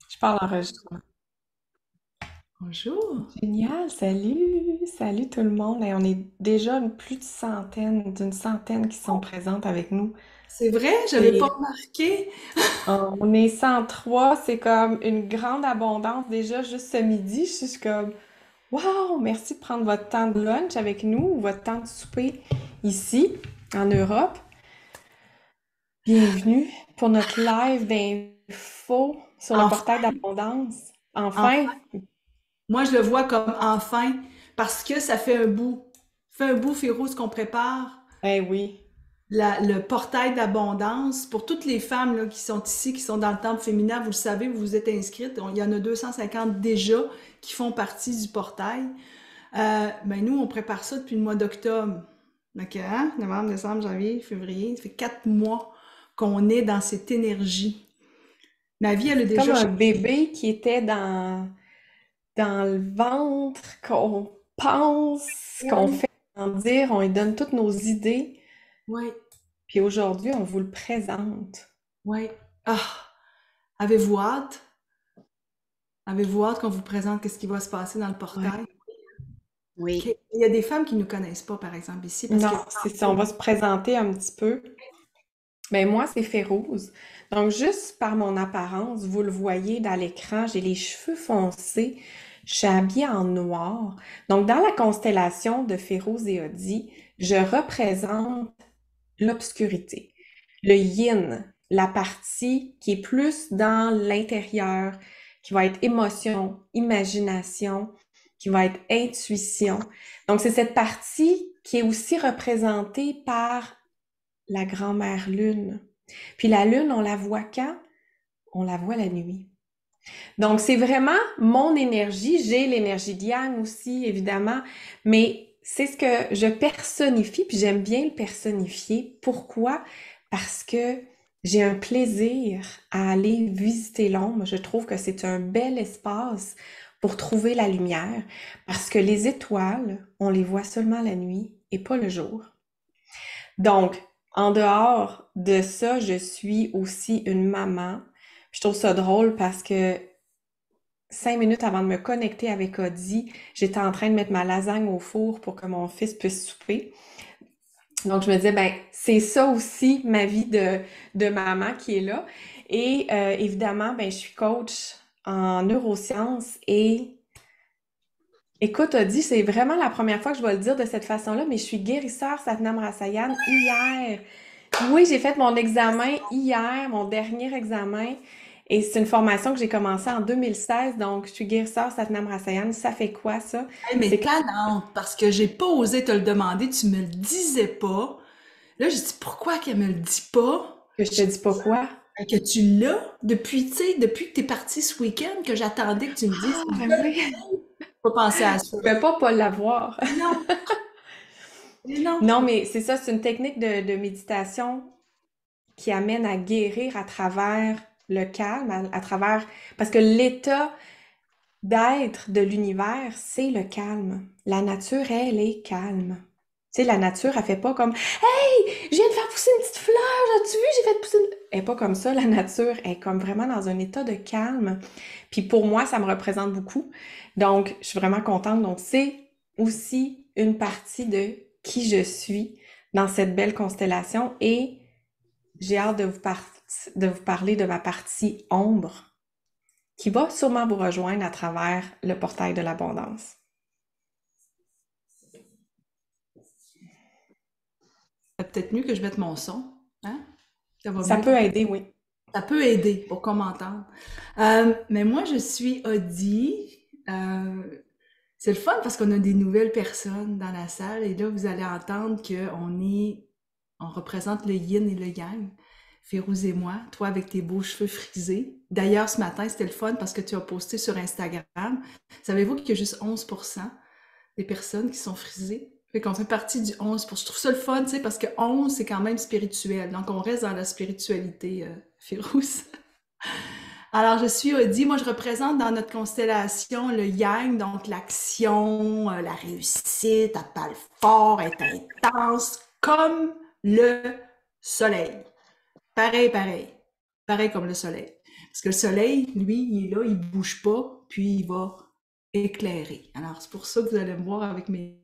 Je parle enregistrement. Bonjour. Génial, salut, salut tout le monde. Et on est déjà plus de centaines, d'une centaine qui sont présentes avec nous. C'est vrai, j'avais pas C'est, remarqué. on est 103, c'est comme une grande abondance déjà juste ce midi. Je suis comme, wow, merci de prendre votre temps de lunch avec nous, ou votre temps de souper ici en Europe. Bienvenue pour notre live d'info sur le portail Enfin, d'abondance. Enfin, enfin. Moi, je le vois comme enfin, parce que ça fait un bout. Ça fait un bout, Féroce, qu'on prépare eh oui. le portail d'abondance. Pour toutes les femmes là, qui sont ici, qui sont dans le temple féminin, vous le savez, vous vous êtes inscrites. Il y en a 250 déjà qui font partie du portail. Ben nous, on prépare ça depuis le mois d'octobre. Donc, hein? Novembre, décembre, janvier, février. Ça fait 4 mois qu'on est dans cette énergie. Ma vie, elle a C'est comme déjà un changé. bébé qui était dans le ventre, qu'on pense, qu'on Oui, fait grandir, on lui donne toutes nos idées, oui, puis aujourd'hui, on vous le présente. oui. Ah, avez-vous hâte? Avez-vous hâte qu'on vous présente qu'est-ce qui va se passer dans le Ouais. portail? OK. Oui. Il y a des femmes qui ne nous connaissent pas, par exemple, ici, parce que Non, c'est ça, on va se présenter un petit peu. Mais moi, c'est Férouz. Donc, juste par mon apparence, vous le voyez dans l'écran, j'ai les cheveux foncés, je suis habillée en noir. Donc, dans la constellation de Férouz et Odi, je représente l'obscurité, le yin, la partie qui est plus dans l'intérieur, qui va être émotion, imagination, qui va être intuition. Donc, c'est cette partie qui est aussi représentée par la grand-mère lune. Puis la lune, on la voit quand? On la voit la nuit. Donc, c'est vraiment mon énergie. J'ai l'énergie de Yang aussi, évidemment, mais c'est ce que je personnifie, puis j'aime bien le personnifier. Pourquoi? Parce que j'ai un plaisir à aller visiter l'ombre. Je trouve que c'est un bel espace pour trouver la lumière, parce que les étoiles, on les voit seulement la nuit et pas le jour. Donc, en dehors de ça, je suis aussi une maman. Je trouve ça drôle parce que 5 minutes avant de me connecter avec Audi, j'étais en train de mettre ma lasagne au four pour que mon fils puisse souper. Donc, je me disais, ben, c'est ça aussi ma vie de maman qui est là. Et évidemment, ben, je suis coach en neurosciences et écoute, Audi, c'est vraiment la première fois que je vais le dire de cette façon-là, mais je suis guérisseur Satnam Rasayan hier. Oui, j'ai fait mon examen hier, mon dernier examen. Et c'est une formation que j'ai commencée en 2016, donc je suis guérisseur Satnam Rasayan. Ça fait quoi, ça? Hey, mais C'est que, tannante, parce que j'ai pas osé te le demander, tu me le disais pas. Là, je dis pourquoi qu'elle me le dit pas? que je te dis pas quoi. Que tu l'as depuis, tu sais, depuis que t'es parti ce week-end, que j'attendais que tu me dises. Ah, ben oui. Pas penser à Je ça. pouvais pas l'avoir. Mais non, mais non. Non, mais c'est ça, c'est une technique de méditation qui amène à guérir à travers le calme, à travers, parce que l'état d'être de l'univers, c'est le calme. La nature, elle est calme. Tu sais, la nature, elle fait pas comme Hey, je viens de faire pousser une petite fleur, as-tu vu, j'ai fait pousser une... Elle est pas comme ça, la nature. Elle est comme vraiment dans un état de calme. Puis pour moi, ça me représente beaucoup. Donc, je suis vraiment contente. Donc, c'est aussi une partie de qui je suis dans cette belle constellation et j'ai hâte de vous parler de ma partie ombre qui va sûrement vous rejoindre à travers le portail de l'abondance. C'est peut-être mieux que je mette mon son. Hein? Ça va Ça mieux. peut aider, oui. Ça peut aider pour qu'on m'entende. Mais moi, je suis Audie. C'est le fun parce qu'on a des nouvelles personnes dans la salle et là, vous allez entendre on représente le yin et le yang. Férouz et moi, toi avec tes beaux cheveux frisés. D'ailleurs, ce matin, c'était le fun parce que tu as posté sur Instagram. Savez-vous qu'il y a juste 11% des personnes qui sont frisées? Fait qu'on fait partie du 11%. Je trouve ça le fun, tu sais, parce que 11, c'est quand même spirituel. Donc, on reste dans la spiritualité, Férouz. Alors, je suis Audie. Moi, je représente dans notre constellation le yang, donc l'action, la réussite, elle parle fort, elle est intense, comme le soleil. Pareil, pareil. Pareil comme le soleil. Parce que le soleil, lui, il est là, il bouge pas, puis il va éclairer. Alors, c'est pour ça que vous allez me voir avec mes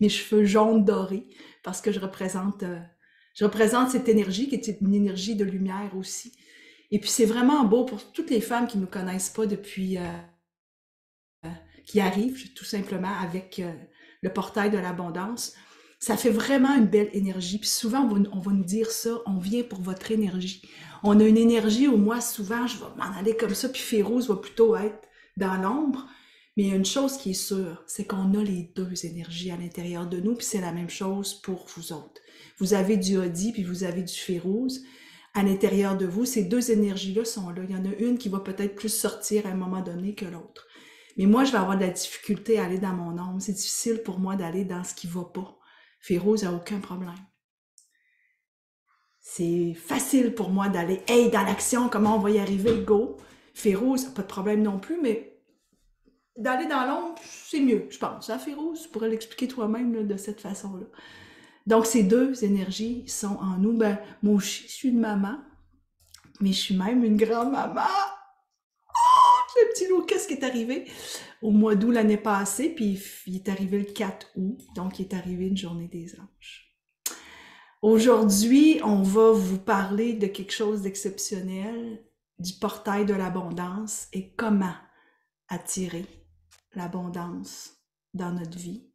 cheveux jaunes dorés, parce que je représente cette énergie qui est une énergie de lumière aussi. Et puis, c'est vraiment beau pour toutes les femmes qui ne nous connaissent pas depuis, qui arrivent tout simplement avec le portail de l'abondance. Ça fait vraiment une belle énergie. Puis souvent, on va nous dire ça, on vient pour votre énergie. On a une énergie où moi, souvent, je vais m'en aller comme ça, puis Férouz va plutôt être dans l'ombre. Mais il y a une chose qui est sûre, c'est qu'on a les deux énergies à l'intérieur de nous, puis c'est la même chose pour vous autres. Vous avez du Hodi, puis vous avez du Férouz. À l'intérieur de vous, ces deux énergies-là sont là. Il y en a une qui va peut-être plus sortir à un moment donné que l'autre. Mais moi, je vais avoir de la difficulté à aller dans mon ombre. C'est difficile pour moi d'aller dans ce qui va pas. Férouz n'a aucun problème. C'est facile pour moi d'aller, hey, dans l'action, comment on va y arriver, go. Férouz, pas de problème non plus, mais d'aller dans l'ombre, c'est mieux, je pense. Hein, Férouz, tu pourrais l'expliquer toi-même là, de cette façon-là. Donc, ces deux énergies sont en nous. Ben, moi aussi, je suis une maman, mais je suis même une grand-maman. Le petit loup, qu'est-ce qui est arrivé au mois d'août l'année passée, puis il est arrivé le 4 août, donc il est arrivé une journée des anges. Aujourd'hui, on va vous parler de quelque chose d'exceptionnel, du portail de l'abondance et comment attirer l'abondance dans notre vie.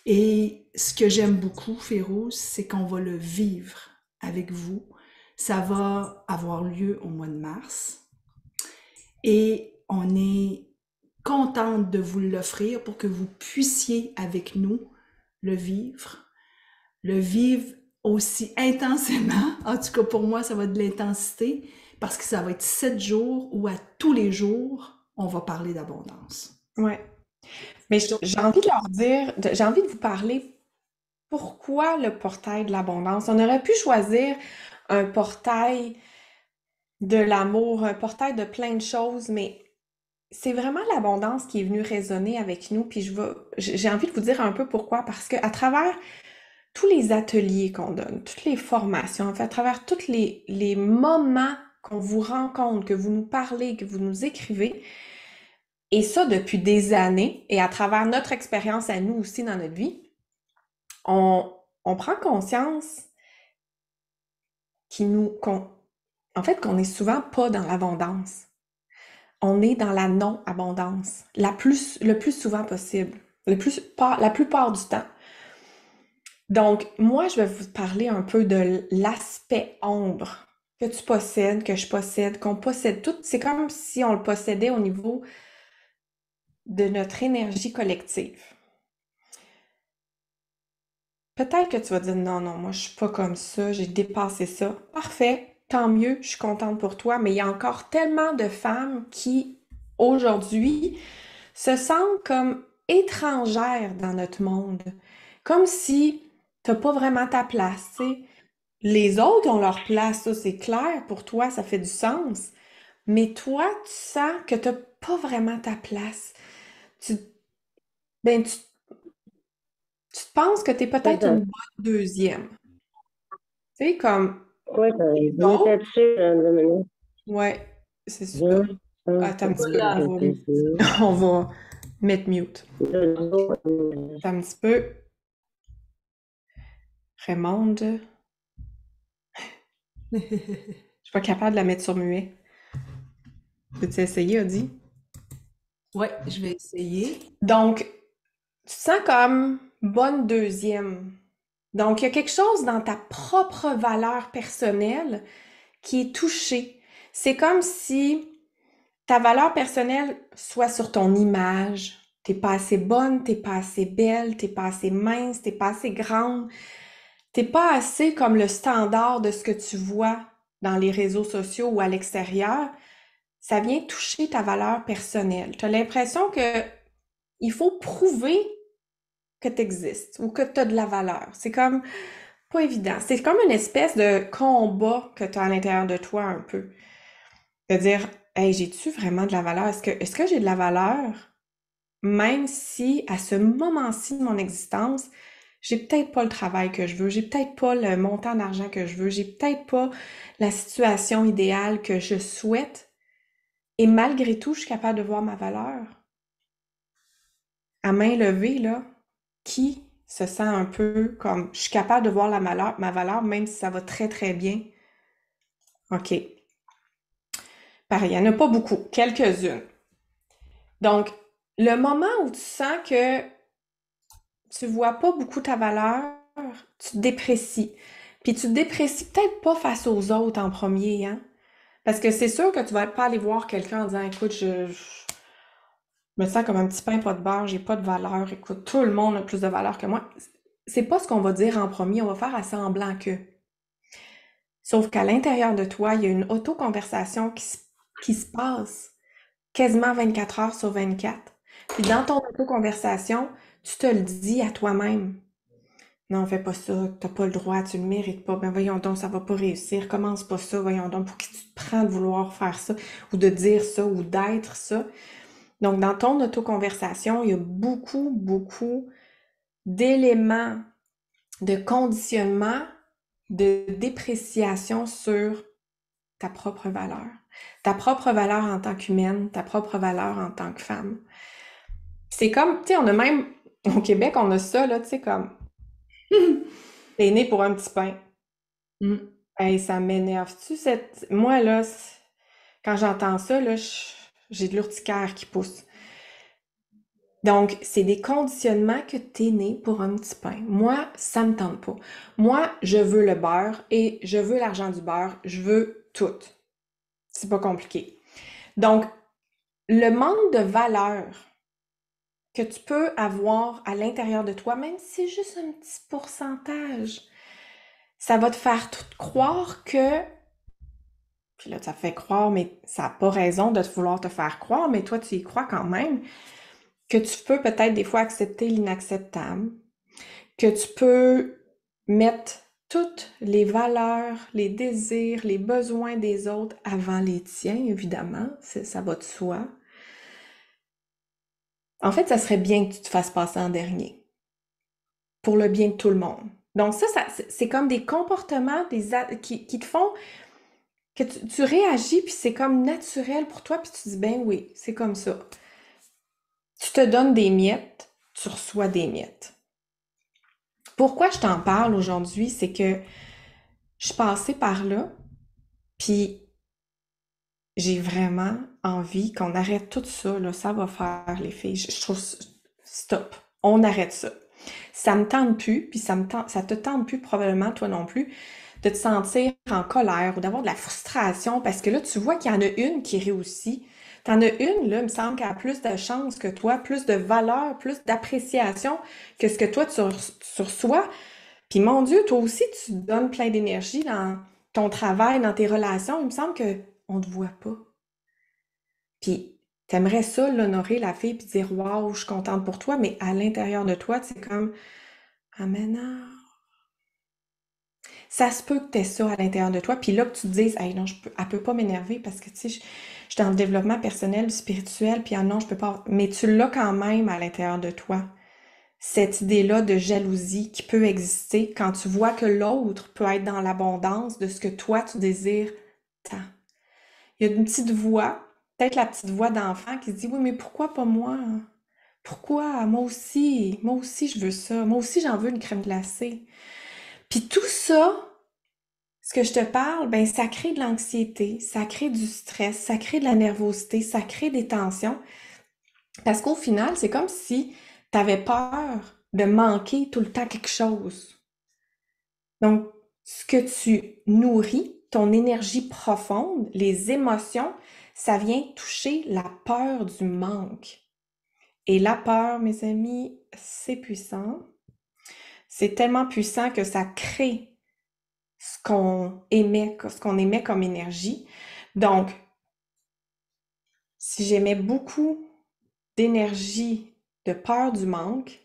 Et ce que j'aime beaucoup, Férouz, c'est qu'on va le vivre avec vous. Ça va avoir lieu au mois de mars. Et on est contente de vous l'offrir pour que vous puissiez avec nous le vivre aussi intensément. En tout cas, pour moi, ça va être de l'intensité parce que ça va être 7 jours où à tous les jours, on va parler d'abondance. Ouais. Mais j'ai envie de leur dire, j'ai envie de vous parler pourquoi le portail de l'abondance. On aurait pu choisir un portail de l'amour, un portail de plein de choses, mais c'est vraiment l'abondance qui est venue résonner avec nous. Puis j'ai envie de vous dire un peu pourquoi, parce qu'à travers tous les ateliers qu'on donne, toutes les formations, en fait, à travers tous les moments qu'on vous rencontre, que vous nous parlez, que vous nous écrivez, et ça depuis des années, et à travers notre expérience à nous aussi dans notre vie, on prend conscience en fait, qu'on n'est souvent pas dans l'abondance. On est dans la non-abondance, le plus souvent possible, la plupart du temps. Donc, moi, je vais vous parler un peu de l'aspect ombre que tu possèdes, que je possède, qu'on possède tout. C'est comme si on le possédait au niveau de notre énergie collective. Peut-être que tu vas dire, non, non, moi, je suis pas comme ça, j'ai dépassé ça. Parfait, tant mieux, je suis contente pour toi, mais il y a encore tellement de femmes qui, aujourd'hui, se sentent comme étrangères dans notre monde. Comme si t'as pas vraiment ta place, tu sais. Les autres ont leur place, ça c'est clair, pour toi, ça fait du sens. Mais toi, tu sens que t'as pas vraiment ta place. Tu, ben, tu penses que t'es C'est peut-être ça. une bonne deuxième. Tu sais, comme Ouais, t'as les raison. autres. J'étais dessus, 2 minutes. Ouais, c'est super. Deux, un, Attends un petit peu, Voilà. deux, on va mettre mute. deux, Attends un petit peu. Raymonde. Je suis pas capable de la mettre sur muet. Peux-tu essayer, Audi? Ouais, je vais essayer. Donc, tu te sens comme bonne deuxième. Donc, il y a quelque chose dans ta propre valeur personnelle qui est touché. C'est comme si ta valeur personnelle soit sur ton image. T'es pas assez bonne, t'es pas assez belle, t'es pas assez mince, t'es pas assez grande. T'es pas assez comme le standard de ce que tu vois dans les réseaux sociaux ou à l'extérieur. Ça vient toucher ta valeur personnelle. Tu as l'impression que il faut prouver que tu existes ou que tu as de la valeur. C'est comme pas évident. C'est comme une espèce de combat que tu as à l'intérieur de toi un peu. De dire, hey, j'ai-tu vraiment de la valeur? Est-ce que j'ai de la valeur? Même si à ce moment-ci de mon existence, j'ai peut-être pas le travail que je veux, j'ai peut-être pas le montant d'argent que je veux, j'ai peut-être pas la situation idéale que je souhaite, et malgré tout, je suis capable de voir ma valeur. À main levée, là, qui se sent un peu comme je suis capable de voir ma valeur, même si ça va très très bien? OK. Pareil, il n'y en a pas beaucoup, quelques-unes. Donc, le moment où tu sens que tu vois pas beaucoup ta valeur, tu te déprécies. Puis tu te déprécies peut-être pas face aux autres en premier, hein? Parce que c'est sûr que tu vas pas aller voir quelqu'un en disant, écoute, je me sens comme un petit pain pas de beurre, j'ai pas de valeur, écoute, tout le monde a plus de valeur que moi. C'est pas ce qu'on va dire en premier, on va faire à semblant que. Sauf qu'à l'intérieur de toi, il y a une auto-conversation qui se passe quasiment 24 heures sur 24. Puis dans ton auto-conversation, tu te le dis à toi-même. Non, fais pas ça, t'as pas le droit, tu le mérites pas, ben voyons donc, ça va pas réussir, commence pas ça, voyons donc, pour qui tu te prends de vouloir faire ça, ou de dire ça, ou d'être ça. Donc, dans ton auto-conversation, il y a beaucoup, beaucoup d'éléments de conditionnement, de dépréciation sur ta propre valeur. Ta propre valeur en tant qu'humaine, ta propre valeur en tant que femme. C'est comme, tu sais, on a même, au Québec, on a ça, là, tu sais, comme, t'es né pour un petit pain. Mm. Hey, ça m'énerve-tu, cette... Moi, là, quand j'entends ça, là, j'ai de l'urticaire qui pousse. Donc, c'est des conditionnements que t'es né pour un petit pain. Moi, ça me tente pas. Moi, je veux le beurre et je veux l'argent du beurre. Je veux tout. C'est pas compliqué. Donc, le manque de valeur que tu peux avoir à l'intérieur de toi, même si c'est juste un petit pourcentage, ça va te faire tout croire que, puis là, ça te fait croire, mais ça n'a pas raison de vouloir te faire croire, mais toi, tu y crois quand même, que tu peux peut-être des fois accepter l'inacceptable, que tu peux mettre toutes les valeurs, les désirs, les besoins des autres avant les tiens, évidemment, ça va de soi. En fait, ça serait bien que tu te fasses passer en dernier, pour le bien de tout le monde. Donc ça c'est comme des comportements qui te font que tu réagis, puis c'est comme naturel pour toi, puis tu dis, ben oui, c'est comme ça. Tu te donnes des miettes, tu reçois des miettes. Pourquoi je t'en parle aujourd'hui, c'est que je suis passée par là, puis j'ai vraiment envie qu'on arrête tout ça, là, ça va faire les filles. Je trouve, stop, on arrête ça. Ça me tente plus, puis ça te tente plus probablement, toi non plus, de te sentir en colère ou d'avoir de la frustration, parce que là, tu vois qu'il y en a une qui réussit. T'en as une, là, il me semble qu'elle a plus de chance que toi, plus de valeur, plus d'appréciation que ce que toi, tu reçois. Puis mon Dieu, toi aussi, tu te donnes plein d'énergie dans ton travail, dans tes relations. Il me semble que on te voit pas. Puis t'aimerais ça, l'honorer, la fille, puis dire waouh, je suis contente pour toi, mais à l'intérieur de toi, c'est comme ah mais non. Ça se peut que t'aies ça à l'intérieur de toi, puis là que tu te dises hey non, elle peut pas m'énerver parce que tu sais, je suis dans le développement personnel, spirituel, puis ah non, je peux pas. Mais tu l'as quand même à l'intérieur de toi. Cette idée-là de jalousie qui peut exister quand tu vois que l'autre peut être dans l'abondance de ce que toi tu désires tant. Il y a une petite voix, peut-être la petite voix d'enfant qui se dit oui, mais pourquoi pas moi? Pourquoi? Moi aussi je veux ça. Moi aussi j'en veux une crème glacée. Puis tout ça, ce que je te parle, ben ça crée de l'anxiété, ça crée du stress, ça crée de la nervosité, ça crée des tensions. Parce qu'au final, c'est comme si tu avais peur de manquer tout le temps quelque chose. Donc, ce que tu nourris, ton énergie profonde, les émotions, ça vient toucher la peur du manque. Et la peur, mes amis, c'est puissant. C'est tellement puissant que ça crée ce qu'on émet comme énergie. Donc, si j'émets beaucoup d'énergie de peur du manque,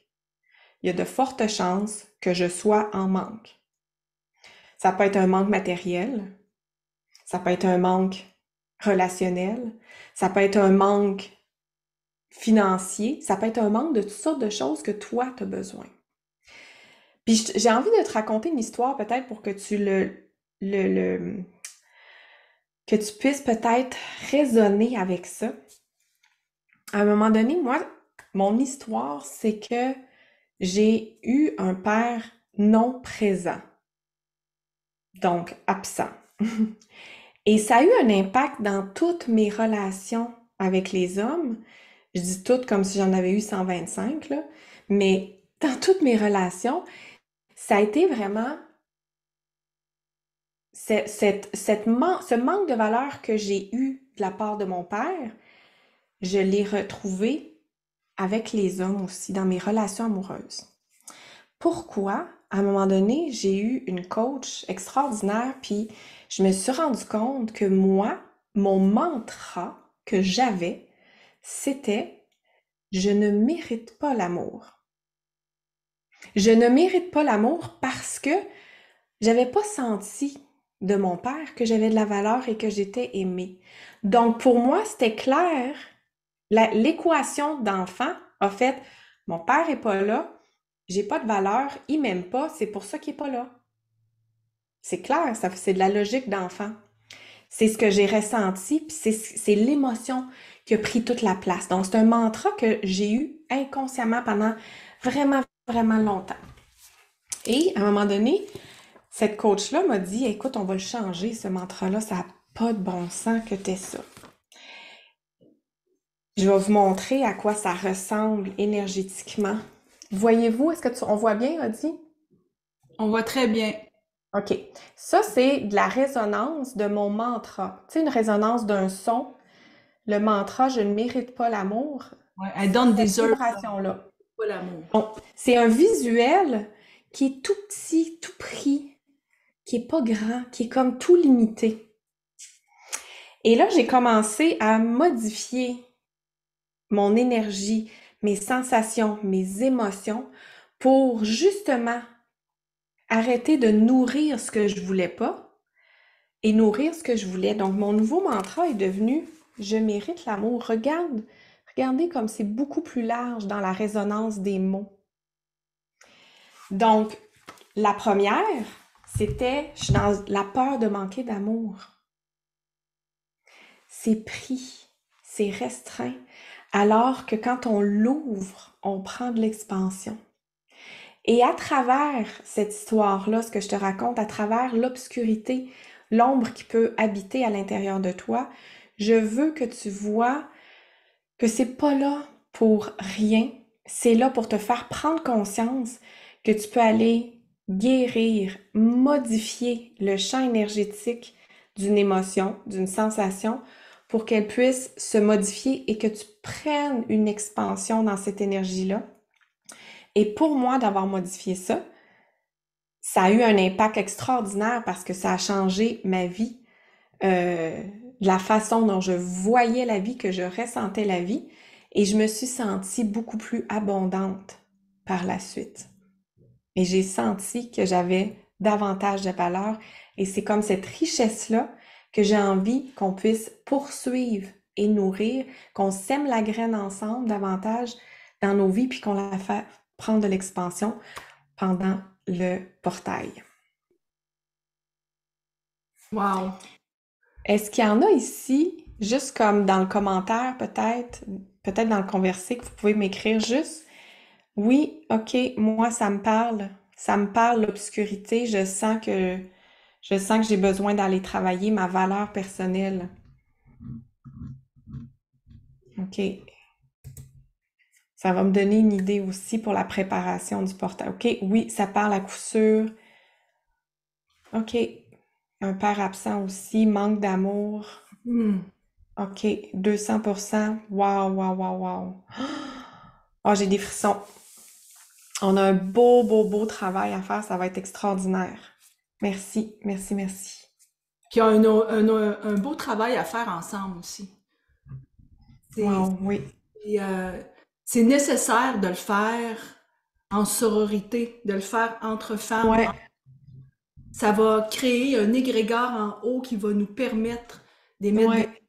il y a de fortes chances que je sois en manque. Ça peut être un manque matériel, ça peut être un manque relationnel, ça peut être un manque financier, ça peut être un manque de toutes sortes de choses que toi, tu as besoin. Puis j'ai envie de te raconter une histoire peut-être pour que le, le- que tu puisses peut-être raisonner avec ça. À un moment donné, moi, mon histoire, c'est que j'ai eu un père non présent, donc absent. Et ça a eu un impact dans toutes mes relations avec les hommes. Je dis toutes comme si j'en avais eu 125, là, mais dans toutes mes relations, ça a été vraiment ce manque de valeur que j'ai eu de la part de mon père, je l'ai retrouvé avec les hommes aussi, dans mes relations amoureuses. Pourquoi? À un moment donné, j'ai eu une coach extraordinaire, puis je me suis rendu compte que moi, mon mantra que j'avais, c'était je ne mérite pas l'amour. Je ne mérite pas l'amour parce que j'avais pas senti de mon père que j'avais de la valeur et que j'étais aimée. Donc pour moi, c'était clair, l'équation d'enfant a fait mon père est pas là, j'ai pas de valeur, il m'aime pas, c'est pour ça qu'il est pas là. C'est clair, ça, c'est de la logique d'enfant. C'est ce que j'ai ressenti, puis c'est l'émotion qui a pris toute la place. Donc, c'est un mantra que j'ai eu inconsciemment pendant vraiment, vraiment longtemps. Et à un moment donné, cette coach-là m'a dit, écoute, on va le changer, ce mantra-là, ça n'a pas de bon sens que t'aies ça. Je vais vous montrer à quoi ça ressemble énergétiquement. Voyez-vous, on voit bien, Audie? On voit très bien. OK. Ça, c'est de la résonance de mon mantra. Tu sais, une résonance d'un son. Le mantra, je ne mérite pas l'amour. Ouais, I C'est don't cette deserve vibration-là. pas l'amour. Donc, c'est un visuel qui est tout petit, tout pris, qui est pas grand, qui est comme tout limité. Et là, j'ai commencé à modifier mon énergie, mes sensations, mes émotions pour justement arrêter de nourrir ce que je voulais pas et nourrir ce que je voulais. Donc, mon nouveau mantra est devenu je mérite l'amour. Regardez comme c'est beaucoup plus large dans la résonance des mots. Donc, la première, c'était je suis dans la peur de manquer d'amour. C'est pris, c'est restreint, alors que quand on l'ouvre, on prend de l'expansion. Et à travers cette histoire-là, ce que je te raconte, à travers l'obscurité, l'ombre qui peut habiter à l'intérieur de toi, je veux que tu vois que c'est pas là pour rien, c'est là pour te faire prendre conscience que tu peux aller guérir, modifier le champ énergétique d'une émotion, d'une sensation, pour qu'elle puisse se modifier et que tu prennes une expansion dans cette énergie-là. Et pour moi, d'avoir modifié ça, ça a eu un impact extraordinaire parce que ça a changé ma vie, euh, la façon dont je voyais la vie, que je ressentais la vie, et je me suis sentie beaucoup plus abondante par la suite. Et j'ai senti que j'avais davantage de valeur, et c'est comme cette richesse-là que j'ai envie qu'on puisse poursuivre et nourrir, qu'on sème la graine ensemble davantage dans nos vies, puis qu'on la fasse prendre de l'expansion pendant le portail. Wow. Est-ce qu'il y en a ici, juste comme dans le commentaire peut-être dans le conversé, que vous pouvez m'écrire juste, oui, ok, moi ça me parle l'obscurité, je sens que j'ai besoin d'aller travailler ma valeur personnelle. Ok, ça va me donner une idée aussi pour la préparation du portail. Ok, oui, ça parle à coup sûr. Ok, un père absent aussi, manque d'amour. Hmm. OK, 200%. Wow, wow, wow, wow. Oh, j'ai des frissons. On a un beau, beau, beau travail à faire. Ça va être extraordinaire. Merci, merci, merci. Qui a un beau travail à faire ensemble aussi. C'est Wow, oui. c'est, c'est nécessaire de le faire en sororité, de le faire entre femmes. Ouais, Ça va créer un égrégore en haut qui va nous permettre d'émettre des... ouais.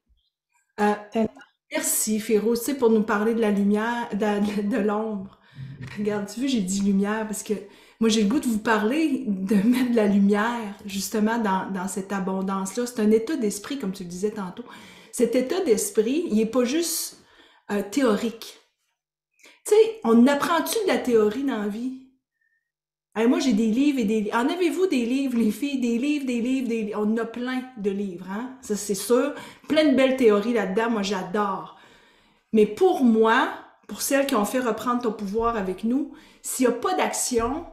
Euh, Tellement. merci, Féro, tu sais, pour nous parler de la lumière, de l'ombre. Regarde, tu vois, j'ai dit lumière parce que Moi, j'ai le goût de vous parler, de mettre de la lumière, justement, dans cette abondance-là. C'est un état d'esprit, comme tu le disais tantôt. Cet état d'esprit, il n'est pas juste théorique. Tu sais, on apprend-tu de la théorie dans la vie? Hey, moi, j'ai des livres et des livres. En avez-vous des livres, les filles? Des livres, des livres, des livres. On en a plein de livres, hein? Ça, c'est sûr. Plein de belles théories là-dedans. Moi, j'adore. Mais pour moi, pour celles qui ont fait reprendre ton pouvoir avec nous, s'il n'y a pas d'action,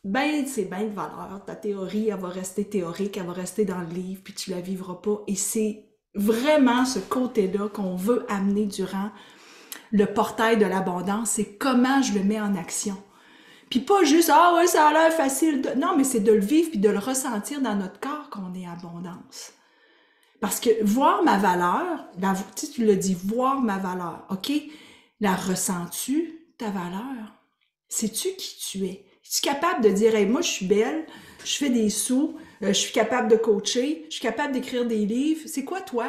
ben, c'est bien de valeur. Ta théorie, elle va rester théorique, elle va rester dans le livre, puis tu la vivras pas. Et c'est vraiment ce côté-là qu'on veut amener durant le portail de l'abondance. C'est comment je le mets en action. Puis pas juste, ah ouais, ça a l'air facile. Non, mais c'est de le vivre puis de le ressentir dans notre corps qu'on est abondance. Parce que voir ma valeur, tu l'as dit, voir ma valeur, OK? La ressens-tu, ta valeur? Sais-tu qui tu es? Es-tu capable de dire, hey, moi, je suis belle, je fais des sous, je suis capable de coacher, je suis capable d'écrire des livres. C'est quoi, toi?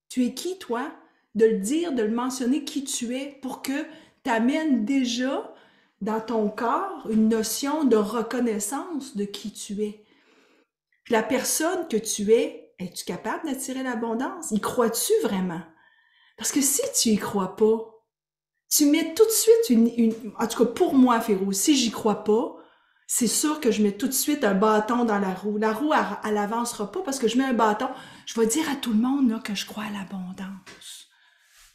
Tu es qui, toi? De le dire, de le mentionner qui tu es pour que tu amènes déjà dans ton corps une notion de reconnaissance de qui tu es. Puis la personne que tu es-tu capable d'attirer l'abondance? Y crois-tu vraiment? Parce que si tu y crois pas, tu mets tout de suite en tout cas pour moi, Féro, si j'y crois pas, c'est sûr que je mets tout de suite un bâton dans la roue. La roue, elle avancera pas parce que je mets un bâton. Je vais dire à tout le monde là, que je crois à l'abondance.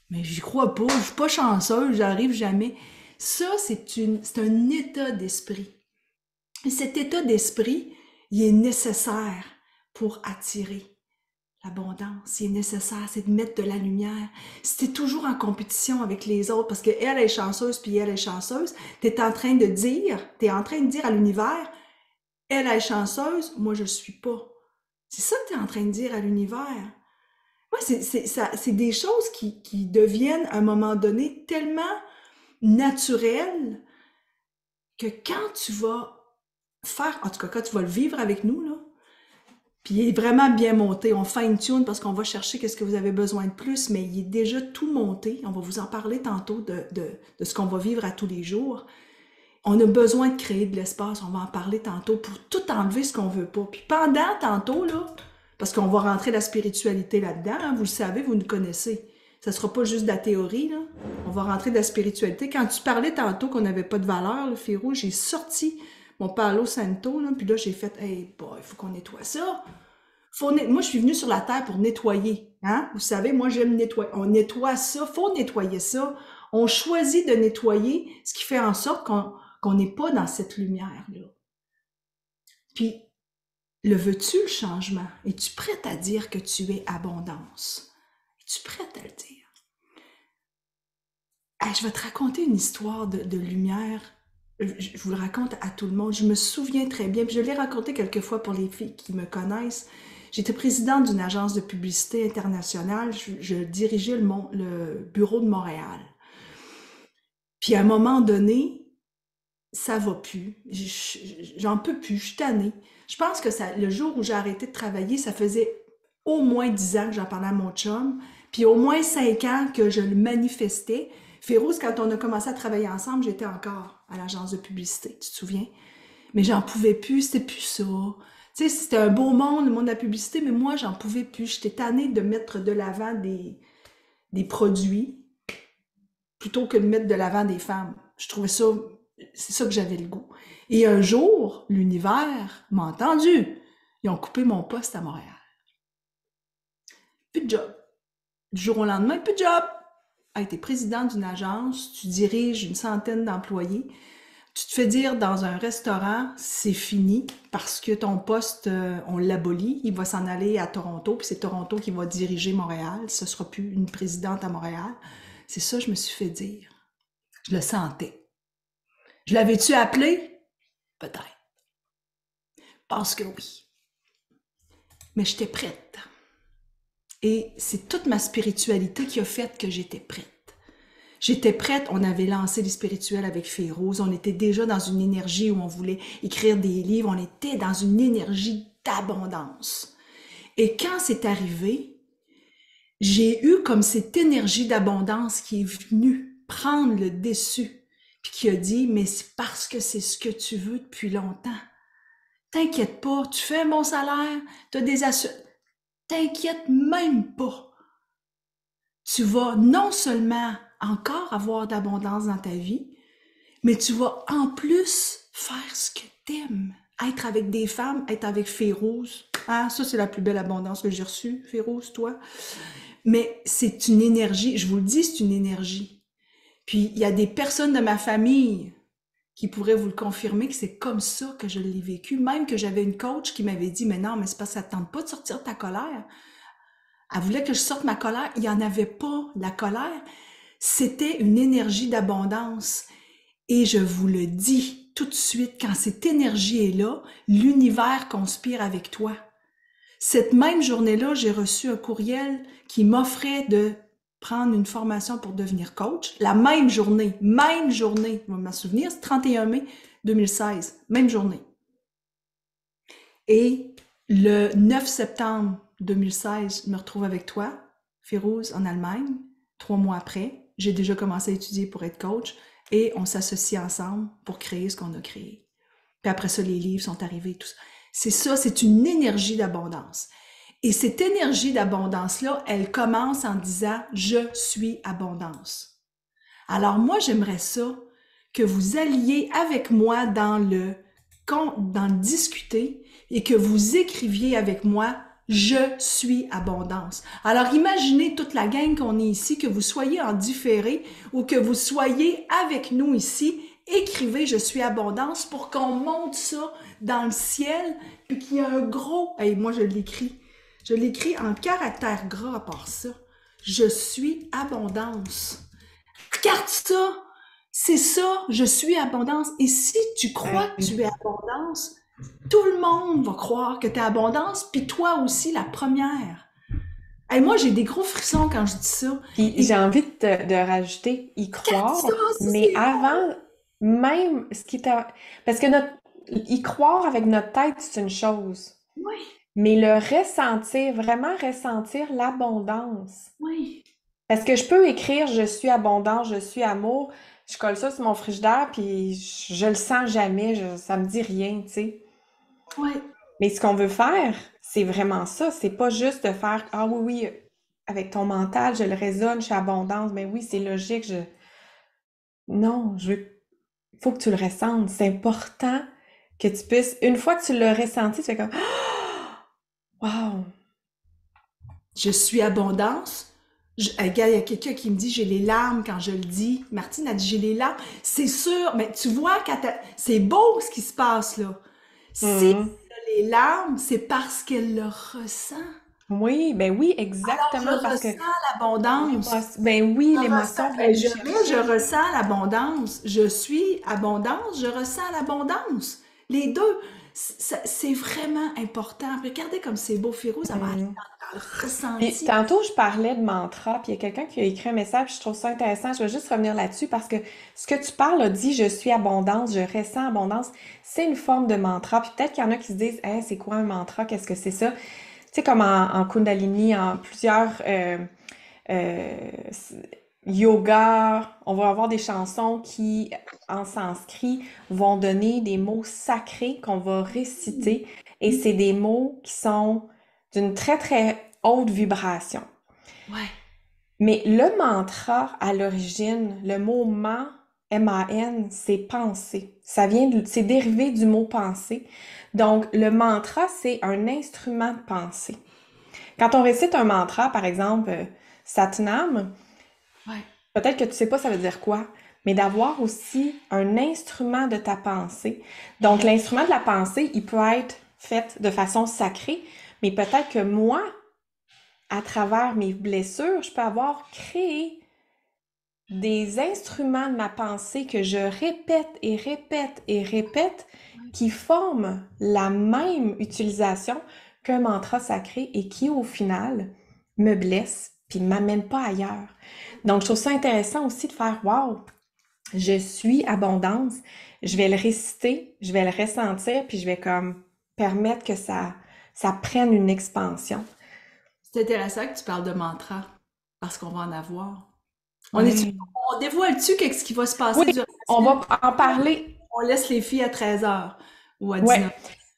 Mais j'y crois pas, je suis pas chanceuse, j'arrive jamais. Ça, c'est un état d'esprit. Et cet état d'esprit, il est nécessaire pour attirer l'abondance. Il est nécessaire, c'est de mettre de la lumière. Si tu es toujours en compétition avec les autres, parce qu'elle est chanceuse, puis elle est chanceuse, tu es en train de dire à l'univers, elle est chanceuse, moi je le suis pas. C'est ça que tu es en train de dire à l'univers. Moi, c'est des choses qui deviennent, à un moment donné, tellement naturelles que quand tu vas en tout cas, quand tu vas le vivre avec nous, là, puis il est vraiment bien monté, on fine-tune parce qu'on va chercher qu'est-ce que vous avez besoin de plus, mais il est déjà tout monté. On va vous en parler tantôt de ce qu'on va vivre à tous les jours. On a besoin de créer de l'espace, on va en parler tantôt pour tout enlever ce qu'on veut pas. Puis pendant tantôt, là, parce qu'on va rentrer la spiritualité là-dedans, hein, vous le savez, vous nous connaissez. Ça sera pas juste de la théorie, là. On va rentrer de la spiritualité. Quand tu parlais tantôt qu'on n'avait pas de valeur, le Féro, j'ai sorti mon Palo Santo, là, puis là, j'ai fait, hey, boy, il faut qu'on nettoie ça. Moi, je suis venue sur la Terre pour nettoyer. Hein? Vous savez, moi, j'aime nettoyer. On nettoie ça, faut nettoyer ça. On choisit de nettoyer, ce qui fait en sorte qu'on n'est pas dans cette lumière-là. Puis, le veux-tu, le changement? Es-tu prête à dire que tu es abondance? Es-tu prête à le dire? Hey, je vais te raconter une histoire de lumière. Je vous le raconte à tout le monde. Je me souviens très bien, puis je l'ai raconté quelques fois pour les filles qui me connaissent. J'étais présidente d'une agence de publicité internationale. Je dirigeais le bureau de Montréal. Puis à un moment donné, ça va plus. J'en peux plus, je suis tannée. Je pense que le jour où j'ai arrêté de travailler, ça faisait au moins 10 ans que j'en parlais à mon chum, puis au moins 5 ans que je le manifestais. Férouz, quand on a commencé à travailler ensemble, j'étais encore à l'agence de publicité, tu te souviens? Mais j'en pouvais plus, c'était plus ça. Tu sais, c'était un beau monde, le monde de la publicité, mais moi, j'en pouvais plus. J'étais tannée de mettre de l'avant des produits plutôt que de mettre de l'avant des femmes. Je trouvais ça, c'est ça que j'avais le goût. Et un jour, l'univers m'a entendu. Ils ont coupé mon poste à Montréal. Plus de job. Du jour au lendemain, plus de job. Ah, t'es présidente d'une agence, tu diriges une centaine d'employés. Tu te fais dire dans un restaurant, c'est fini parce que ton poste, on l'abolit, il va s'en aller à Toronto, puis c'est Toronto qui va diriger Montréal. Ce sera plus une présidente à Montréal. C'est ça que je me suis fait dire. Je le sentais. Je l'avais-tu appelé? Peut-être. Pense que oui. Mais j'étais prête. Et c'est toute ma spiritualité qui a fait que j'étais prête. J'étais prête, on avait lancé les spirituels avec Férouz, on était déjà dans une énergie où on voulait écrire des livres, on était dans une énergie d'abondance. Et quand c'est arrivé, j'ai eu comme cette énergie d'abondance qui est venue prendre le dessus, puis qui a dit, mais c'est parce que c'est ce que tu veux depuis longtemps. T'inquiète pas, tu fais un bon salaire, tu as des assurances. T'inquiète même pas. Tu vas non seulement encore avoir d'abondance dans ta vie, mais tu vas en plus faire ce que t'aimes. Être avec des femmes, être avec Férouz. Ah, ça, c'est la plus belle abondance que j'ai reçue, Férouz, toi. Mais c'est une énergie, je vous le dis, c'est une énergie. Puis, il y a des personnes de ma famille qui pourraient vous le confirmer que c'est comme ça que je l'ai vécu. Même que j'avais une coach qui m'avait dit, mais non, mais c'est parce que ça ne tente pas de sortir ta colère. Elle voulait que je sorte ma colère. Il n'y en avait pas, la colère. C'était une énergie d'abondance. Et je vous le dis tout de suite, quand cette énergie est là, l'univers conspire avec toi. Cette même journée-là, j'ai reçu un courriel qui m'offrait de prendre une formation pour devenir coach. La même journée, je vais m'en souvenir, c'est 31 mai 2016, même journée. Et le 9 septembre 2016, je me retrouve avec toi, Férouz, en Allemagne. 3 mois après, j'ai déjà commencé à étudier pour être coach et on s'associe ensemble pour créer ce qu'on a créé. Puis après ça, les livres sont arrivés, tout ça. C'est ça, c'est une énergie d'abondance. Et cette énergie d'abondance-là, elle commence en disant « Je suis abondance ». Alors moi, j'aimerais ça que vous alliez avec moi dans le discuter et que vous écriviez avec moi « Je suis abondance ». Alors imaginez toute la gang qu'on est ici, que vous soyez en différé ou que vous soyez avec nous ici, écrivez « Je suis abondance » pour qu'on monte ça dans le ciel puis qu'il y ait un gros... Hey, moi, je l'écris. Je l'écris en caractère gras à part ça. Je suis abondance. Regarde ça! C'est ça, je suis abondance. Et si tu crois que tu es abondance, tout le monde va croire que tu es abondance, puis toi aussi, la première. Et moi, j'ai des gros frissons quand je dis ça. Puis j'ai envie de rajouter y croire, ça, mais avant, même ce qui t'a... Parce que y croire avec notre tête, c'est une chose. Oui, Mais le ressentir, vraiment ressentir l'abondance. oui. Parce que je peux écrire je suis abondance, je suis amour, je colle ça sur mon frigidaire, puis je le sens jamais, ça me dit rien, tu sais. Oui. Mais ce qu'on veut faire, c'est vraiment ça. C'est pas juste de faire ah oui, oui, avec ton mental, je le raisonne, je suis abondance, mais oui, c'est logique, Non, faut que tu le ressentes. C'est important que tu puisses. Une fois que tu l'as ressenti, tu fais comme wow! Je suis abondance. Regarde, il y a quelqu'un qui me dit j'ai les larmes quand je le dis. Martine a dit j'ai les larmes. C'est sûr, mais tu vois, c'est beau ce qui se passe là. Si elle Mhm. a les larmes, c'est parce qu'elle le ressent. Oui, ben oui, Alors, exactement, je parce que ressens l'abondance. ben oui, Je l'émotion ressens, vient nous je mets, je chercher. ressens l'abondance. Je suis abondance, je ressens l'abondance. Les deux, c'est vraiment important. Regardez comme c'est beau, Férouz, ça va aller Mhm. dans le Puis ressenti. tantôt, je parlais de mantra, puis il y a quelqu'un qui a écrit un message, je trouve ça intéressant. Je vais juste revenir là-dessus parce que ce que tu parles a dit je suis abondance, je ressens abondance, c'est une forme de mantra. Puis peut-être qu'il y en a qui se disent hein, c'est quoi un mantra, qu'est-ce que c'est ça? Tu sais, comme en Kundalini, en plusieurs euh, yoga, on va avoir des chansons qui, en sanskrit, vont donner des mots sacrés qu'on va réciter. Et c'est des mots qui sont d'une très, très haute vibration. Ouais, Mais le mantra, à l'origine, le mot M-A-N, c'est penser. C'est dérivé du mot penser. Donc, le mantra, c'est un instrument de pensée. Quand on récite un mantra, par exemple, Satnam, ouais. peut-être que tu sais pas ça veut dire quoi, mais d'avoir aussi un instrument de ta pensée. Donc, l'instrument de la pensée, il peut être fait de façon sacrée, mais peut-être que moi, à travers mes blessures, je peux avoir créé des instruments de ma pensée que je répète et répète et répète qui forment la même utilisation qu'un mantra sacré et qui, au final, me blesse puis ne m'amène pas ailleurs. Donc, je trouve ça intéressant aussi de faire wow, je suis abondance, je vais le réciter, je vais le ressentir, puis je vais comme permettre que ça prenne une expansion. C'est intéressant que tu parles de mantra, parce qu'on va en avoir. On est, Ouais. on dévoile-tu qu'est-ce qui va se passer Oui, durant la On va en parler. On laisse les filles à 13 heures ou à Ouais. 19h.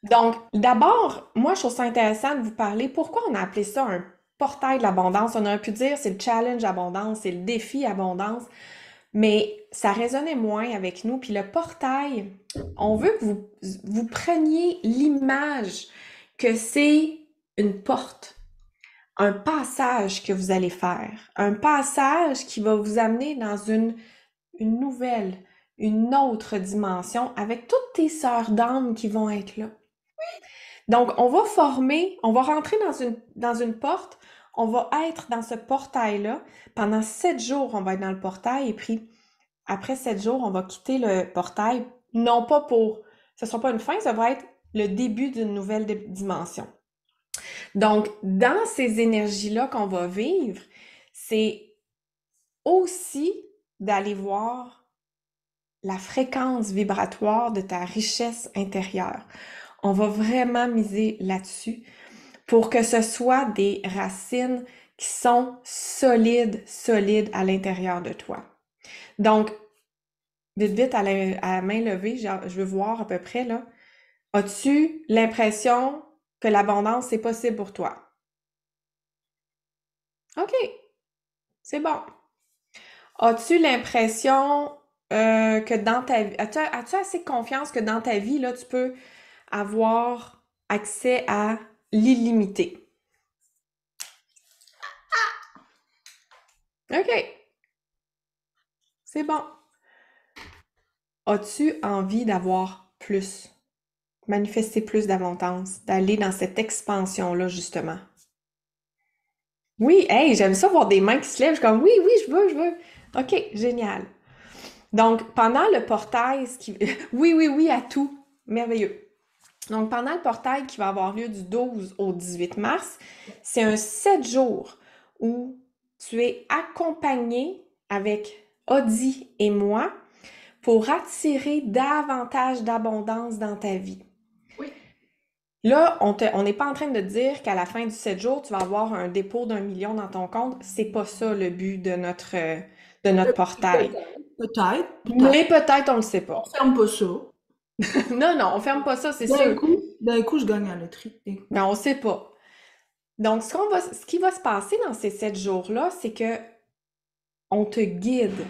Donc, d'abord, moi, je trouve ça intéressant de vous parler. Pourquoi on a appelé ça un portail de l'abondance? On aurait pu dire c'est le challenge abondance, c'est le défi abondance, mais ça résonnait moins avec nous. Puis le portail, on veut que vous preniez l'image que c'est une porte, un passage que vous allez faire, un passage qui va vous amener dans une nouvelle, une autre dimension avec toutes tes sœurs d'âme qui vont être là. Donc, on va rentrer dans une porte, on va être dans ce portail-là. Pendant 7 jours, on va être dans le portail et puis après 7 jours, on va quitter le portail, non pas ce ne sera pas une fin, ça va être le début d'une nouvelle dimension. Donc, dans ces énergies-là qu'on va vivre, c'est aussi d'aller voir la fréquence vibratoire de ta richesse intérieure. On va vraiment miser là-dessus pour que ce soit des racines qui sont solides à l'intérieur de toi. Donc, vite, à la main levée, je veux voir à peu près, là. As-tu l'impression que l'abondance, c'est possible pour toi? OK, c'est bon. As-tu l'impression que dans ta vie, as-tu assez de confiance que dans ta vie, là, tu peux avoir accès à l'illimité? OK, c'est bon. As-tu envie d'avoir plus? Manifester plus d'abondance, d'aller dans cette expansion-là, justement? Oui, hey, j'aime ça voir des mains qui se lèvent. Je suis comme, oui, je veux. OK, génial. Donc, pendant le portail, oui, à tout. Merveilleux. Donc, pendant le portail qui va avoir lieu du 12 au 18 mars, c'est un 7 jours où tu es accompagné avec Audie et moi pour attirer davantage d'abondance dans ta vie. Oui. Là, on n'est pas en train de dire qu'à la fin du 7 jours, tu vas avoir un dépôt d'1 million dans ton compte. C'est pas ça le but de notre portail. Peut-être. Mais peut-être, on le sait On pas. ferme pas ça. Non, on ferme pas ça, c'est D'un sûr. coup, d'un coup, je gagne à la loterie. Mais on sait pas. Donc, ce qui va se passer dans ces 7 jours-là, c'est que on te guide.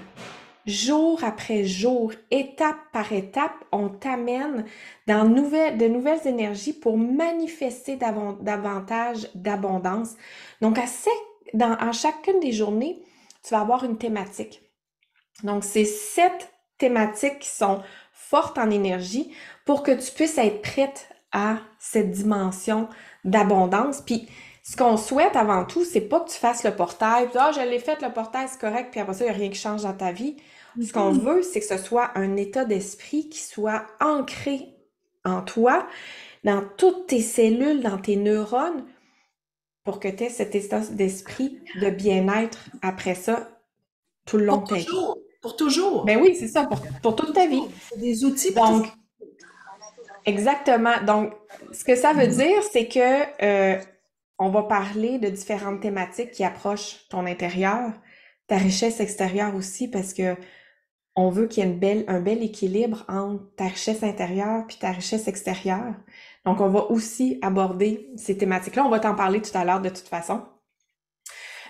Jour après jour, étape par étape, on t'amène dans de nouvelles énergies pour manifester davantage d'abondance. Donc, à chacune des journées, tu vas avoir une thématique. Donc, c'est 7 thématiques qui sont fortes en énergie pour que tu puisses être prête à cette dimension d'abondance. Puis, ce qu'on souhaite avant tout, c'est pas que tu fasses le portail, puis, je l'ai fait, le portail, c'est correct, puis après ça, il n'y a rien qui change dans ta vie. Ce qu'on veut, c'est que ce soit un état d'esprit qui soit ancré en toi, dans toutes tes cellules, dans tes neurones, pour que tu aies cet état d'esprit de bien-être après ça, tout le long de ta vie. Pour toujours. Ben oui, c'est ça, pour toute ta vie. C'est des outils Donc, exactement. Donc, ce que ça veut dire, c'est que on va parler de différentes thématiques qui approchent ton intérieur, ta richesse extérieure aussi, parce que on veut qu'il y ait un bel équilibre entre ta richesse intérieure puis ta richesse extérieure. Donc, on va aussi aborder ces thématiques-là. On va t'en parler tout à l'heure de toute façon.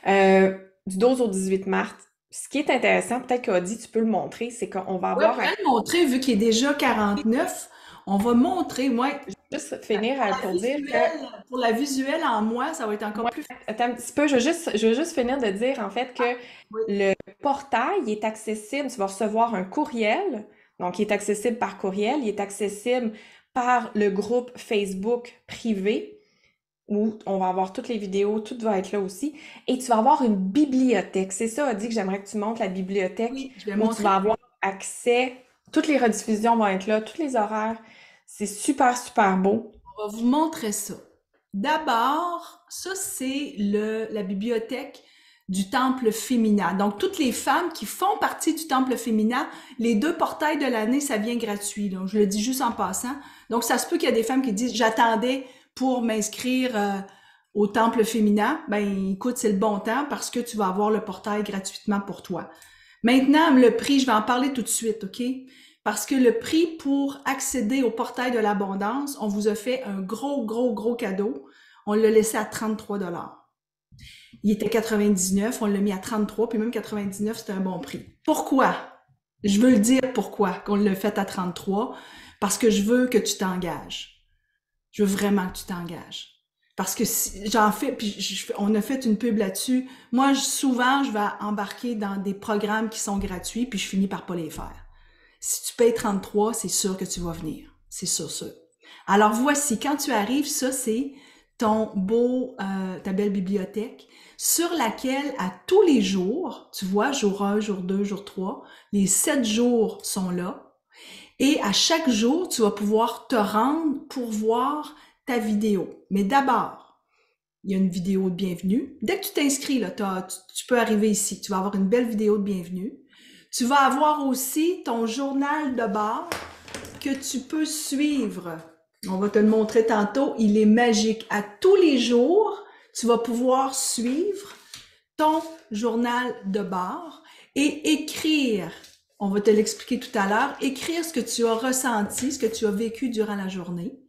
Du 12 au 18 mars, ce qui est intéressant, peut-être qu'Audie, tu peux le montrer, c'est qu'on va avoir... Oui, on va le montrer, vu qu'il est déjà 49. On va montrer, moi... Juste finir pour dire que... Pour la visuelle en moi, ça va être encore plus... Attends un petit peu, je veux juste finir de dire, en fait, que le portail il est accessible, tu vas recevoir un courriel, donc il est accessible par courriel, il est accessible par le groupe Facebook privé, où on va avoir toutes les vidéos, tout va être là aussi, et tu vas avoir une bibliothèque. C'est ça, Adi, que j'aimerais que tu montres, la bibliothèque, Oui, je vais où montrer. tu vas avoir accès, toutes les rediffusions vont être là, tous les horaires, c'est super, super beau. On va vous montrer ça. D'abord, ça c'est la bibliothèque du temple féminin. Donc, toutes les femmes qui font partie du temple féminin, les 2 portails de l'année, ça vient gratuit. Donc, je le dis juste en passant. Donc, ça se peut qu'il y a des femmes qui disent « J'attendais pour m'inscrire au temple féminin. » Ben, écoute, c'est le bon temps parce que tu vas avoir le portail gratuitement pour toi. Maintenant, le prix, je vais en parler tout de suite, OK? Parce que le prix pour accéder au portail de l'abondance, on vous a fait un gros cadeau. On l'a laissé à 33 $. Il était 99, on l'a mis à 33, puis même 99, c'était un bon prix. Pourquoi? Je veux le dire pourquoi qu'on l'a fait à 33, parce que je veux que tu t'engages. Je veux vraiment que tu t'engages. Parce que si, j'en fais, puis on a fait une pub là-dessus. Moi, souvent, je vais embarquer dans des programmes qui sont gratuits, puis je finis par pas les faire. Si tu payes 33, c'est sûr que tu vas venir. C'est sûr. Alors voici, quand tu arrives, ça c'est ta belle bibliothèque, sur laquelle à tous les jours, tu vois, jour 1, jour 2, jour 3, les 7 jours sont là. Et à chaque jour, tu vas pouvoir te rendre pour voir ta vidéo. Mais d'abord, il y a une vidéo de bienvenue. Dès que tu t'inscris, là, tu peux arriver ici. Tu vas avoir une belle vidéo de bienvenue. Tu vas avoir aussi ton journal de bord que tu peux suivre. On va te le montrer tantôt. Il est magique. À tous les jours, tu vas pouvoir suivre ton journal de bord et écrire. On va te l'expliquer tout à l'heure. Écrire ce que tu as ressenti, ce que tu as vécu durant la journée.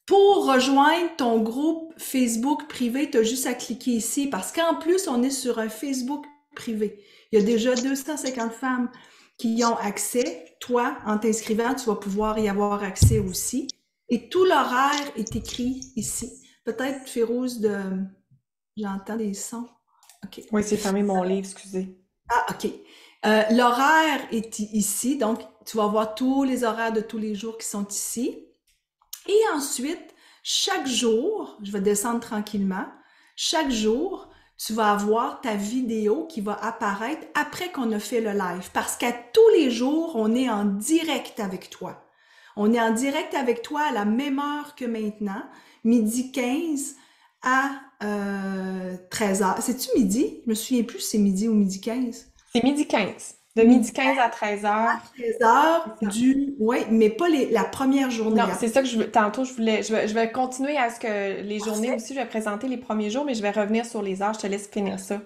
Pour rejoindre ton groupe Facebook privé, tu as juste à cliquer ici parce qu'en plus, on est sur un Facebook privé. Il y a déjà 250 femmes qui y ont accès. Toi, en t'inscrivant, tu vas pouvoir y avoir accès aussi. Et tout l'horaire est écrit ici. Peut-être, Férouz, j'entends des sons. OK. Oui, c'est fermé mon livre, excusez. Ah, OK. L'horaire est ici, donc tu vas voir tous les horaires de tous les jours qui sont ici. Et ensuite, chaque jour, je vais descendre tranquillement, chaque jour, tu vas avoir ta vidéo qui va apparaître après qu'on a fait le live. Parce qu'à tous les jours, on est en direct avec toi. On est en direct avec toi à la même heure que maintenant, midi 15 à 13h. C'est-tu midi? Je me souviens plus si c'est midi ou midi 15. C'est midi 15. De Midi midi 15 à 13h. 13h oui, mais pas la première journée. Non, c'est ça que tantôt, je vais continuer à ce que les journées Parfait. aussi, je vais présenter les premiers jours, mais je vais revenir sur les heures. Je te laisse finir ça.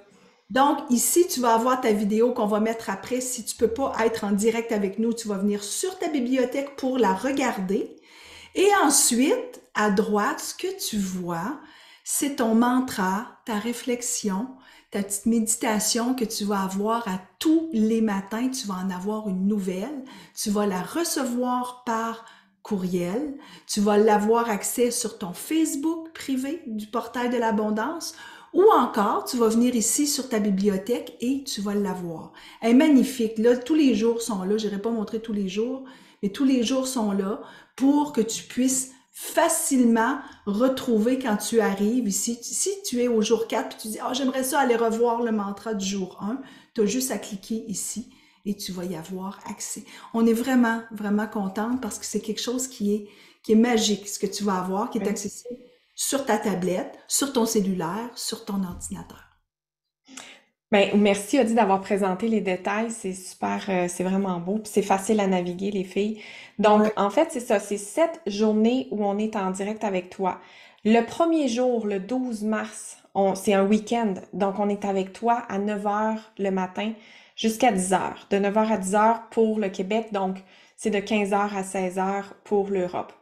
Donc, ici, tu vas avoir ta vidéo qu'on va mettre après. Si tu peux pas être en direct avec nous, tu vas venir sur ta bibliothèque pour la regarder. Et ensuite, à droite, ce que tu vois, c'est ton mantra, ta réflexion, ta petite méditation que tu vas avoir à tous les matins. Tu vas en avoir une nouvelle. Tu vas la recevoir par courriel. Tu vas l'avoir accès sur ton Facebook privé du portail de l'abondance. Ou encore, tu vas venir ici sur ta bibliothèque et tu vas l'avoir. Elle est magnifique. Là, tous les jours sont là. Je n'irai pas montrer tous les jours, mais tous les jours sont là pour que tu puisses facilement retrouver quand tu arrives ici. Si tu es au jour 4 et tu dis « Ah, j'aimerais ça aller revoir le mantra du jour 1 », tu as juste à cliquer ici et tu vas y avoir accès. On est vraiment, vraiment contente parce que c'est quelque chose qui est magique, ce que tu vas avoir, qui est Oui. accessible sur ta tablette, sur ton cellulaire, sur ton ordinateur. Ben, merci, Audie, d'avoir présenté les détails. C'est super, c'est vraiment beau. Puis c'est facile à naviguer, les filles. Donc, Ouais. en fait, c'est ça. C'est 7 journées où on est en direct avec toi. Le premier jour, le 12 mars, c'est un week-end. Donc, on est avec toi à 9h le matin jusqu'à 10h. De 9h à 10h pour le Québec. Donc, c'est de 15h à 16h pour l'Europe.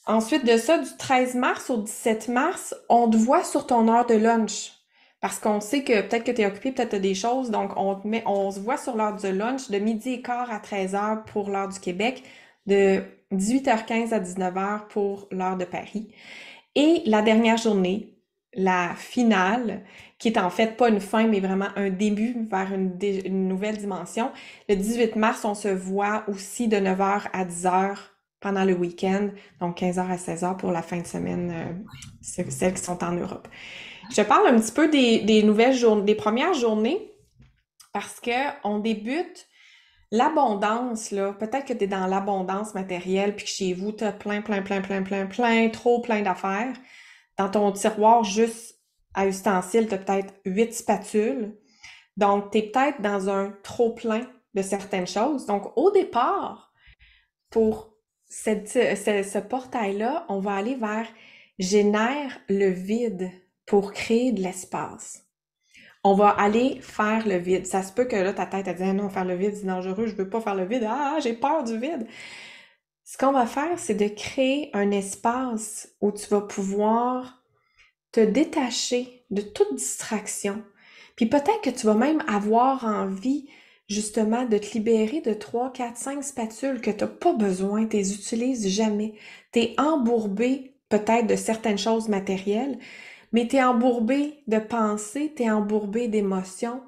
Ensuite de ça, du 13 mars au 17 mars, on te voit sur ton heure de lunch. Parce qu'on sait que peut-être que tu es occupé, peut-être que tu as des choses. Donc, on se voit sur l'heure de lunch de midi et quart à 13h pour l'heure du Québec, de 18h15 à 19h pour l'heure de Paris. Et la dernière journée, la finale, qui est en fait pas une fin, mais vraiment un début vers une nouvelle dimension. Le 18 mars, on se voit aussi de 9h à 10h pendant le week-end, donc 15h à 16h pour la fin de semaine, celles qui sont en Europe. Je parle un petit peu des nouvelles journées, des premières journées, parce que on débute l'abondance, là. Peut-être que tu es dans l'abondance matérielle, puis que chez vous, tu as plein d'affaires. Dans ton tiroir, juste à ustensiles, tu as peut-être 8 spatules. Donc, tu es peut-être dans un trop plein de certaines choses. Donc, au départ, pour ce portail-là, on va aller vers génère le vide pour créer de l'espace. On va aller faire le vide. Ça se peut que là, ta tête a dit, ah non, faire le vide, c'est dangereux, je veux pas faire le vide. Ah, j'ai peur du vide. Ce qu'on va faire, c'est de créer un espace où tu vas pouvoir te détacher de toute distraction. Puis peut-être que tu vas même avoir envie justement de te libérer de 3, 4, 5 spatules que tu n'as pas besoin, tu les utilises jamais. Tu es embourbé peut-être de certaines choses matérielles, mais tu es embourbé de pensées, tu es embourbé d'émotions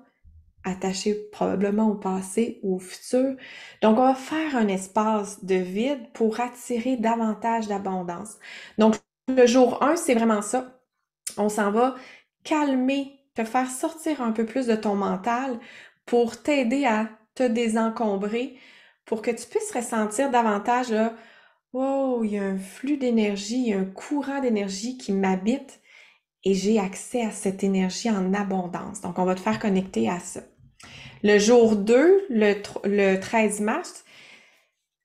attachées probablement au passé ou au futur. Donc, on va faire un espace de vide pour attirer davantage d'abondance. Donc, le jour 1, c'est vraiment ça. On s'en va calmer, te faire sortir un peu plus de ton mental pour t'aider à te désencombrer, pour que tu puisses ressentir davantage, là, wow, il y a un flux d'énergie, il y a un courant d'énergie qui m'habite et j'ai accès à cette énergie en abondance. Donc, on va te faire connecter à ça. Le jour 2, le 13 mars,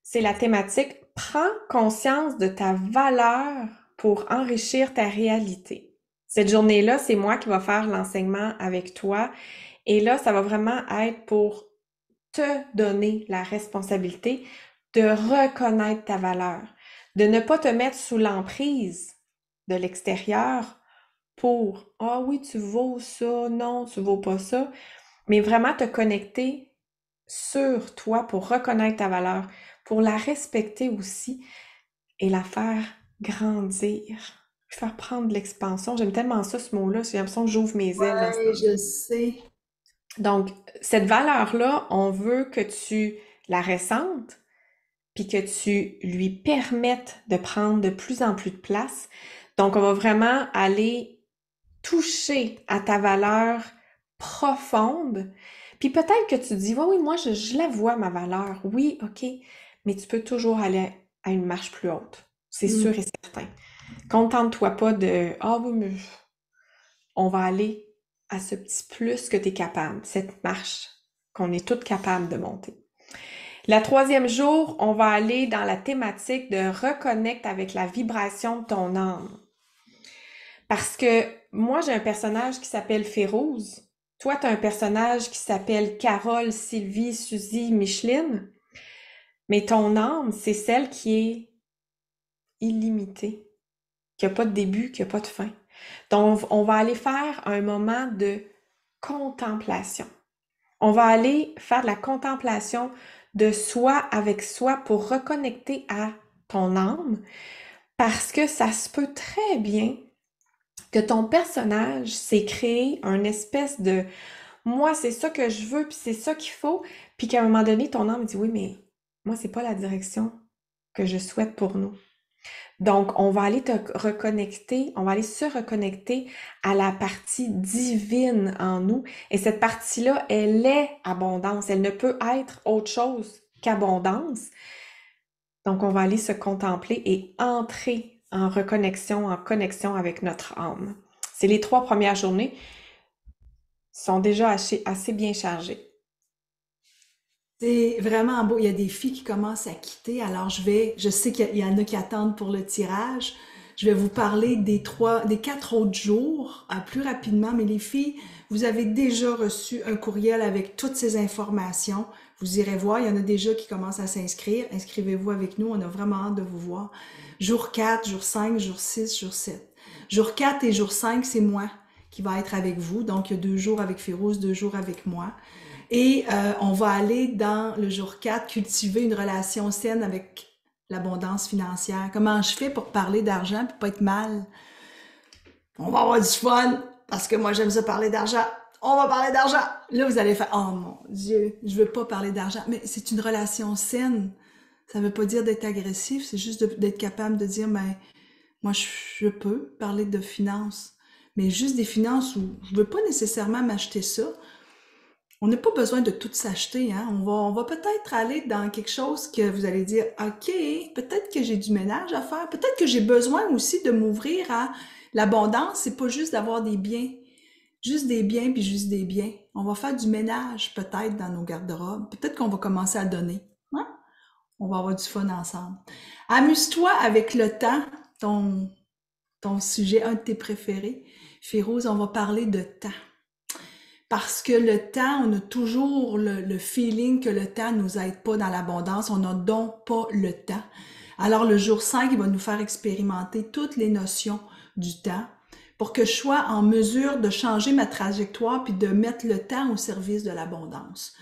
c'est la thématique Prends conscience de ta valeur pour enrichir ta réalité. Cette journée-là, c'est moi qui va faire l'enseignement avec toi. Et là, ça va vraiment être pour te donner la responsabilité de reconnaître ta valeur, de ne pas te mettre sous l'emprise de l'extérieur pour ah oui, tu vaux ça, non, tu vaux pas ça, mais vraiment te connecter sur toi pour reconnaître ta valeur, pour la respecter aussi et la faire grandir, faire prendre de l'expansion. J'aime tellement ça, ce mot-là, j'ai l'impression que j'ouvre mes ailes dans ce Ouais, moment. je sais. Donc, cette valeur-là, on veut que tu la ressentes, puis que tu lui permettes de prendre de plus en plus de place. Donc, on va vraiment aller toucher à ta valeur profonde. Puis peut-être que tu dis, oui, oui, moi, je la vois, ma valeur. Oui, OK, mais tu peux toujours aller à une marche plus haute. C'est Mm. sûr et certain. Contente-toi pas de, ah oui, mais on va aller à ce petit plus que tu es capable, cette marche qu'on est toutes capables de monter. La troisième jour, on va aller dans la thématique de reconnecte avec la vibration de ton âme. Parce que moi, j'ai un personnage qui s'appelle Férouz. Toi, tu as un personnage qui s'appelle Carole, Sylvie, Suzy, Micheline. Mais ton âme, c'est celle qui est illimitée, qui n'a pas de début, qui n'a pas de fin. Donc, on va aller faire un moment de contemplation. On va aller faire de la contemplation de soi avec soi pour reconnecter à ton âme parce que ça se peut très bien que ton personnage s'est créé un espèce de moi, c'est ça que je veux, puis c'est ça qu'il faut, puis qu'à un moment donné, ton âme dit oui, mais moi, c'est pas la direction que je souhaite pour nous. Donc, on va aller te reconnecter, on va aller se reconnecter à la partie divine en nous. Et cette partie-là, elle est abondance. Elle ne peut être autre chose qu'abondance. Donc, on va aller se contempler et entrer en reconnexion, en connexion avec notre âme. C'est les 3 premières journées sont déjà assez bien chargées. C'est vraiment beau. Il y a des filles qui commencent à quitter. Alors, je sais qu'il y en a qui attendent pour le tirage. Je vais vous parler des 4 autres jours plus rapidement. Mais les filles, vous avez déjà reçu un courriel avec toutes ces informations. Vous irez voir. Il y en a déjà qui commencent à s'inscrire. Inscrivez-vous avec nous. On a vraiment hâte de vous voir. Jour 4, jour 5, jour 6, jour 7. Jour 4 et jour 5, c'est moi qui va être avec vous. Donc, il y a 2 jours avec Férouz, 2 jours avec moi. Et on va aller dans le jour 4 cultiver une relation saine avec l'abondance financière. Comment je fais pour parler d'argent pour pas être mal? On va avoir du fun parce que moi j'aime ça parler d'argent. On va parler d'argent. Là vous allez faire oh mon Dieu, je veux pas parler d'argent, mais c'est une relation saine. Ça veut pas dire d'être agressif, c'est juste d'être capable de dire ben moi je peux parler de finances, mais juste des finances où je veux pas nécessairement m'acheter ça. On n'a pas besoin de tout s'acheter, hein. On va peut-être aller dans quelque chose que vous allez dire, OK, peut-être que j'ai du ménage à faire, peut-être que j'ai besoin aussi de m'ouvrir à l'abondance, c'est pas juste d'avoir des biens, juste des biens puis juste des biens. On va faire du ménage peut-être dans nos garde-robes, peut-être qu'on va commencer à donner, hein? On va avoir du fun ensemble. Amuse-toi avec le temps, ton sujet, un de tes préférés. Férouz, on va parler de temps. parce que le temps, on a toujours le feeling que le temps nous aide pas dans l'abondance, on n'a donc pas le temps. Alors le jour 5, il va nous faire expérimenter toutes les notions du temps pour que je sois en mesure de changer ma trajectoire puis de mettre le temps au service de l'abondance.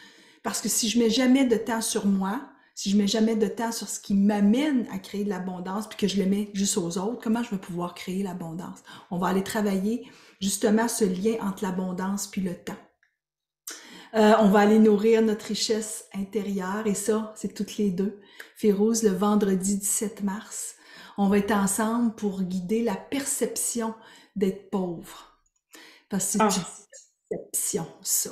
Parce que si je mets jamais de temps sur moi, si je mets jamais de temps sur ce qui m'amène à créer de l'abondance puis que je le mets juste aux autres, comment je vais pouvoir créer l'abondance? On va aller travailler justement ce lien entre l'abondance puis le temps. On va aller nourrir notre richesse intérieure et ça, c'est toutes les deux. Férouz, le vendredi 17 mars, on va être ensemble pour guider la perception d'être pauvre. Parce que c'est Ah, une perception, ça.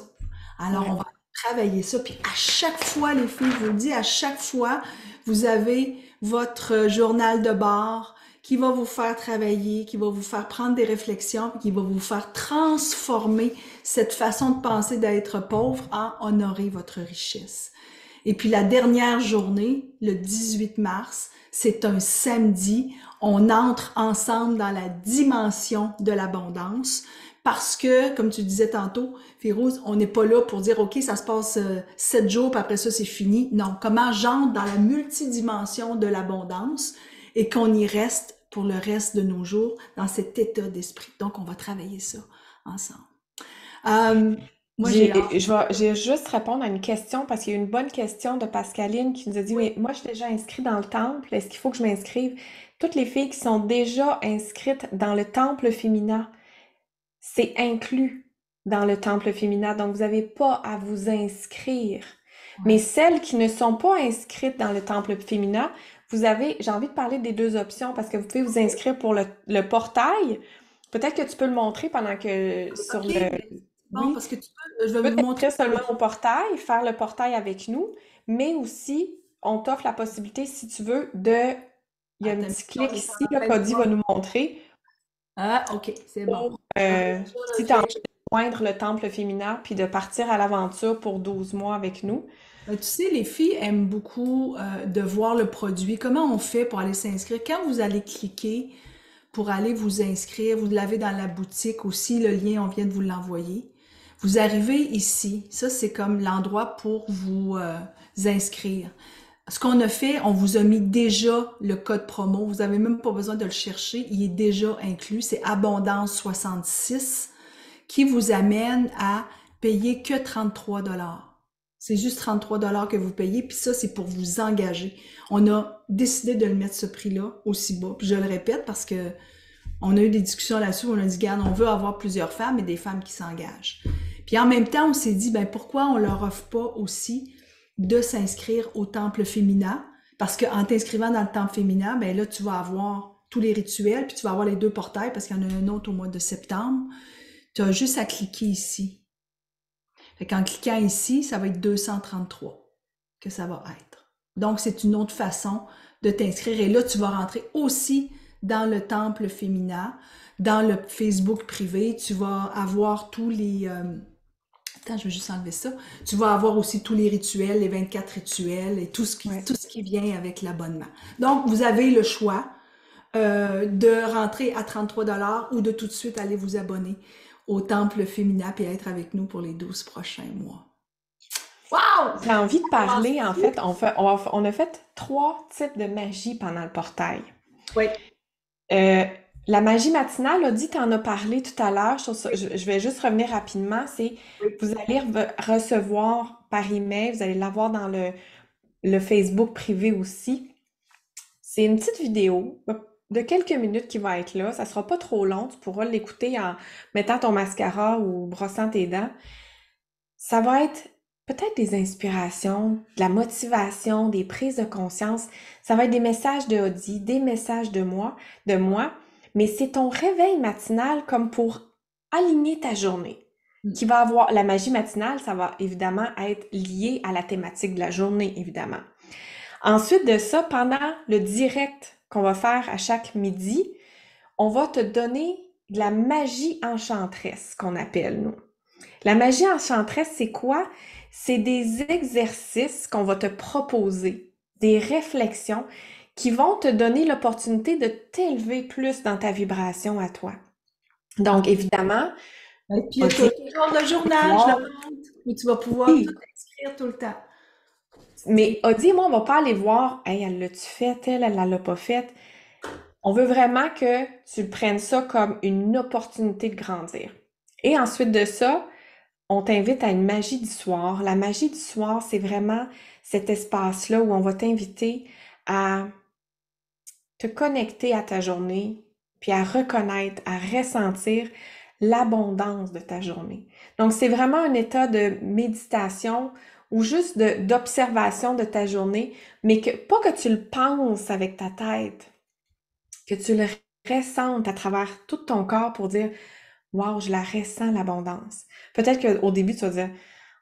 Alors, on ouais. va travailler ça. Puis à chaque fois, les filles, je vous le dis, à chaque fois, vous avez votre journal de bord qui va vous faire travailler, qui va vous faire prendre des réflexions, puis qui va vous faire transformer cette façon de penser d'être pauvre en honorer votre richesse. Et puis la dernière journée, le 18 mars, c'est un samedi. On entre ensemble dans la dimension de l'abondance parce que, comme tu disais tantôt, Férouz, on n'est pas là pour dire, OK, ça se passe 7 jours, puis après ça, c'est fini. Non, comment j'entre dans la multidimension de l'abondance et qu'on y reste pour le reste de nos jours dans cet état d'esprit. Donc, on va travailler ça ensemble. Moi, j'ai hâte. Je vais juste répondre à une question parce qu'il y a une bonne question de Pascaline qui nous a dit, Oui. mais moi, je suis déjà inscrite dans le temple. Est-ce qu'il faut que je m'inscrive? Toutes les filles qui sont déjà inscrites dans le temple féminin, c'est inclus dans le temple féminin. Donc, vous n'avez pas à vous inscrire. Mais Ouais. celles qui ne sont pas inscrites dans le temple féminin, vous avez, j'ai envie de parler des deux options parce que vous pouvez vous inscrire pour le portail. Peut-être que tu peux le montrer pendant que sur OK, le... ben, c'est bon Oui. parce que je vais Tu peux vous montrer. t'inscrire seulement au portail, faire le portail avec nous, mais aussi, on t'offre la possibilité, si tu veux, de... Il y a un Attends, petit on clic est ici, en là, train de qu'Audie va voir. nous montrer Ah, OK, c'est bon. pour, Je vais déjà si le tu as envie faire. de joindre le temple féminin puis de partir à l'aventure pour 12 mois avec nous. Ben, tu sais, les filles aiment beaucoup de voir le produit. Comment on fait pour aller s'inscrire? Quand vous allez cliquer pour aller vous inscrire, vous l'avez dans la boutique aussi, le lien, on vient de vous l'envoyer. Vous arrivez ici. Ça, c'est comme l'endroit pour vous inscrire. Ce qu'on a fait, on vous a mis déjà le code promo. Vous n'avez même pas besoin de le chercher. Il est déjà inclus. C'est Abondance 66 qui vous amène à payer que 33 dollars. C'est juste 33 dollars que vous payez, puis ça, c'est pour vous engager. On a décidé de le mettre ce prix-là aussi bas. Puis je le répète parce que on a eu des discussions là-dessus. On a dit, regarde, on veut avoir plusieurs femmes et des femmes qui s'engagent. Puis en même temps, on s'est dit, ben pourquoi on leur offre pas aussi de s'inscrire au temple féminin? Parce qu'en t'inscrivant dans le temple féminin, ben là, tu vas avoir tous les rituels, puis tu vas avoir les deux portails, parce qu'il y en a un autre au mois de septembre. Tu as juste à cliquer ici. Fait qu'en cliquant ici, ça va être 233 que ça va être. Donc, c'est une autre façon de t'inscrire. Et là, tu vas rentrer aussi dans le temple féminin, dans le Facebook privé. Tu vas avoir tous les... Attends, je vais juste enlever ça. Tu vas avoir aussi tous les rituels, les 24 rituels et Ouais. tout ce qui vient avec l'abonnement. Donc, vous avez le choix de rentrer à 33 dollars ou de tout de suite aller vous abonner au temple féminin et être avec nous pour les 12 prochains mois. Wow! J'ai envie de parler, en fait, on a fait 3 types de magie pendant le portail. Oui, Euh, la magie matinale, Audie t'en a parlé tout à l'heure. Je vais juste revenir rapidement. C'est oui, vous allez recevoir par email, vous allez l'avoir dans le Facebook privé aussi. C'est une petite vidéo de quelques minutes qui va être là. Ça sera pas trop long. Tu pourras l'écouter en mettant ton mascara ou brossant tes dents. Ça va être peut-être des inspirations, de la motivation, des prises de conscience. Ça va être des messages de Audie, des messages de moi, mais c'est ton réveil matinal comme pour aligner ta journée. Qui va avoir la magie matinale, ça va évidemment être lié à la thématique de la journée, évidemment. Ensuite de ça, pendant le direct qu'on va faire à chaque midi, on va te donner de la magie enchanteresse, qu'on appelle, nous. La magie enchanteresse, c'est quoi? C'est des exercices qu'on va te proposer, des réflexions qui vont te donner l'opportunité de t'élever plus dans ta vibration à toi. Donc, évidemment, Et puis, il y a Audie, toujours le journal, je le voir. montre, où tu vas pouvoir tout Oui. inscrire tout le temps. Mais Audie, moi, on va pas aller voir, hey, elle l'a-tu fait, elle l'a pas faite. On veut vraiment que tu prennes ça comme une opportunité de grandir. Et ensuite de ça, on t'invite à une magie du soir. La magie du soir, c'est vraiment cet espace-là où on va t'inviter à te connecter à ta journée, puis à reconnaître, à ressentir l'abondance de ta journée. Donc, c'est vraiment un état de méditation ou juste d'observation de ta journée, mais pas que tu le penses avec ta tête, que tu le ressentes à travers tout ton corps pour dire, wow, je la ressens l'abondance. Peut-être qu'au début, tu vas dire,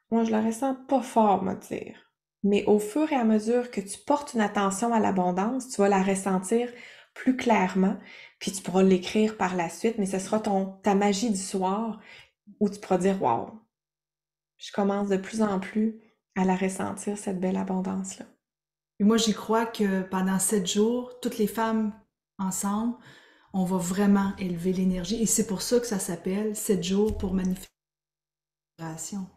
moi, je la ressens pas fort, me dire. Mais au fur et à mesure que tu portes une attention à l'abondance, tu vas la ressentir plus clairement, puis tu pourras l'écrire par la suite, mais ce sera ta magie du soir où tu pourras dire, wow, je commence de plus en plus à la ressentir, cette belle abondance-là. Et moi, j'y crois que pendant 7 jours, toutes les femmes ensemble, on va vraiment élever l'énergie. Et c'est pour ça que ça s'appelle 7 jours pour manifestation.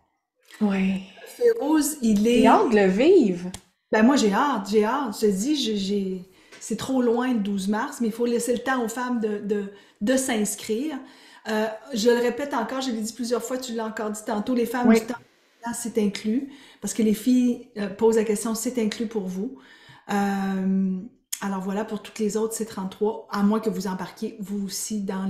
Ouais. Férouz, il J'ai est. hâte de le vivre. Ben moi, j'ai hâte, j'ai hâte. Je te dis, c'est trop loin le 12 mars, mais il faut laisser le temps aux femmes de s'inscrire. Je le répète encore, je l'ai dit plusieurs fois, tu l'as encore dit tantôt, les femmes Oui. du temps, c'est inclus, parce que les filles posent la question, c'est inclus pour vous. Euh, alors voilà, pour toutes les autres, c'est 33, à moins que vous embarquiez, vous aussi, dans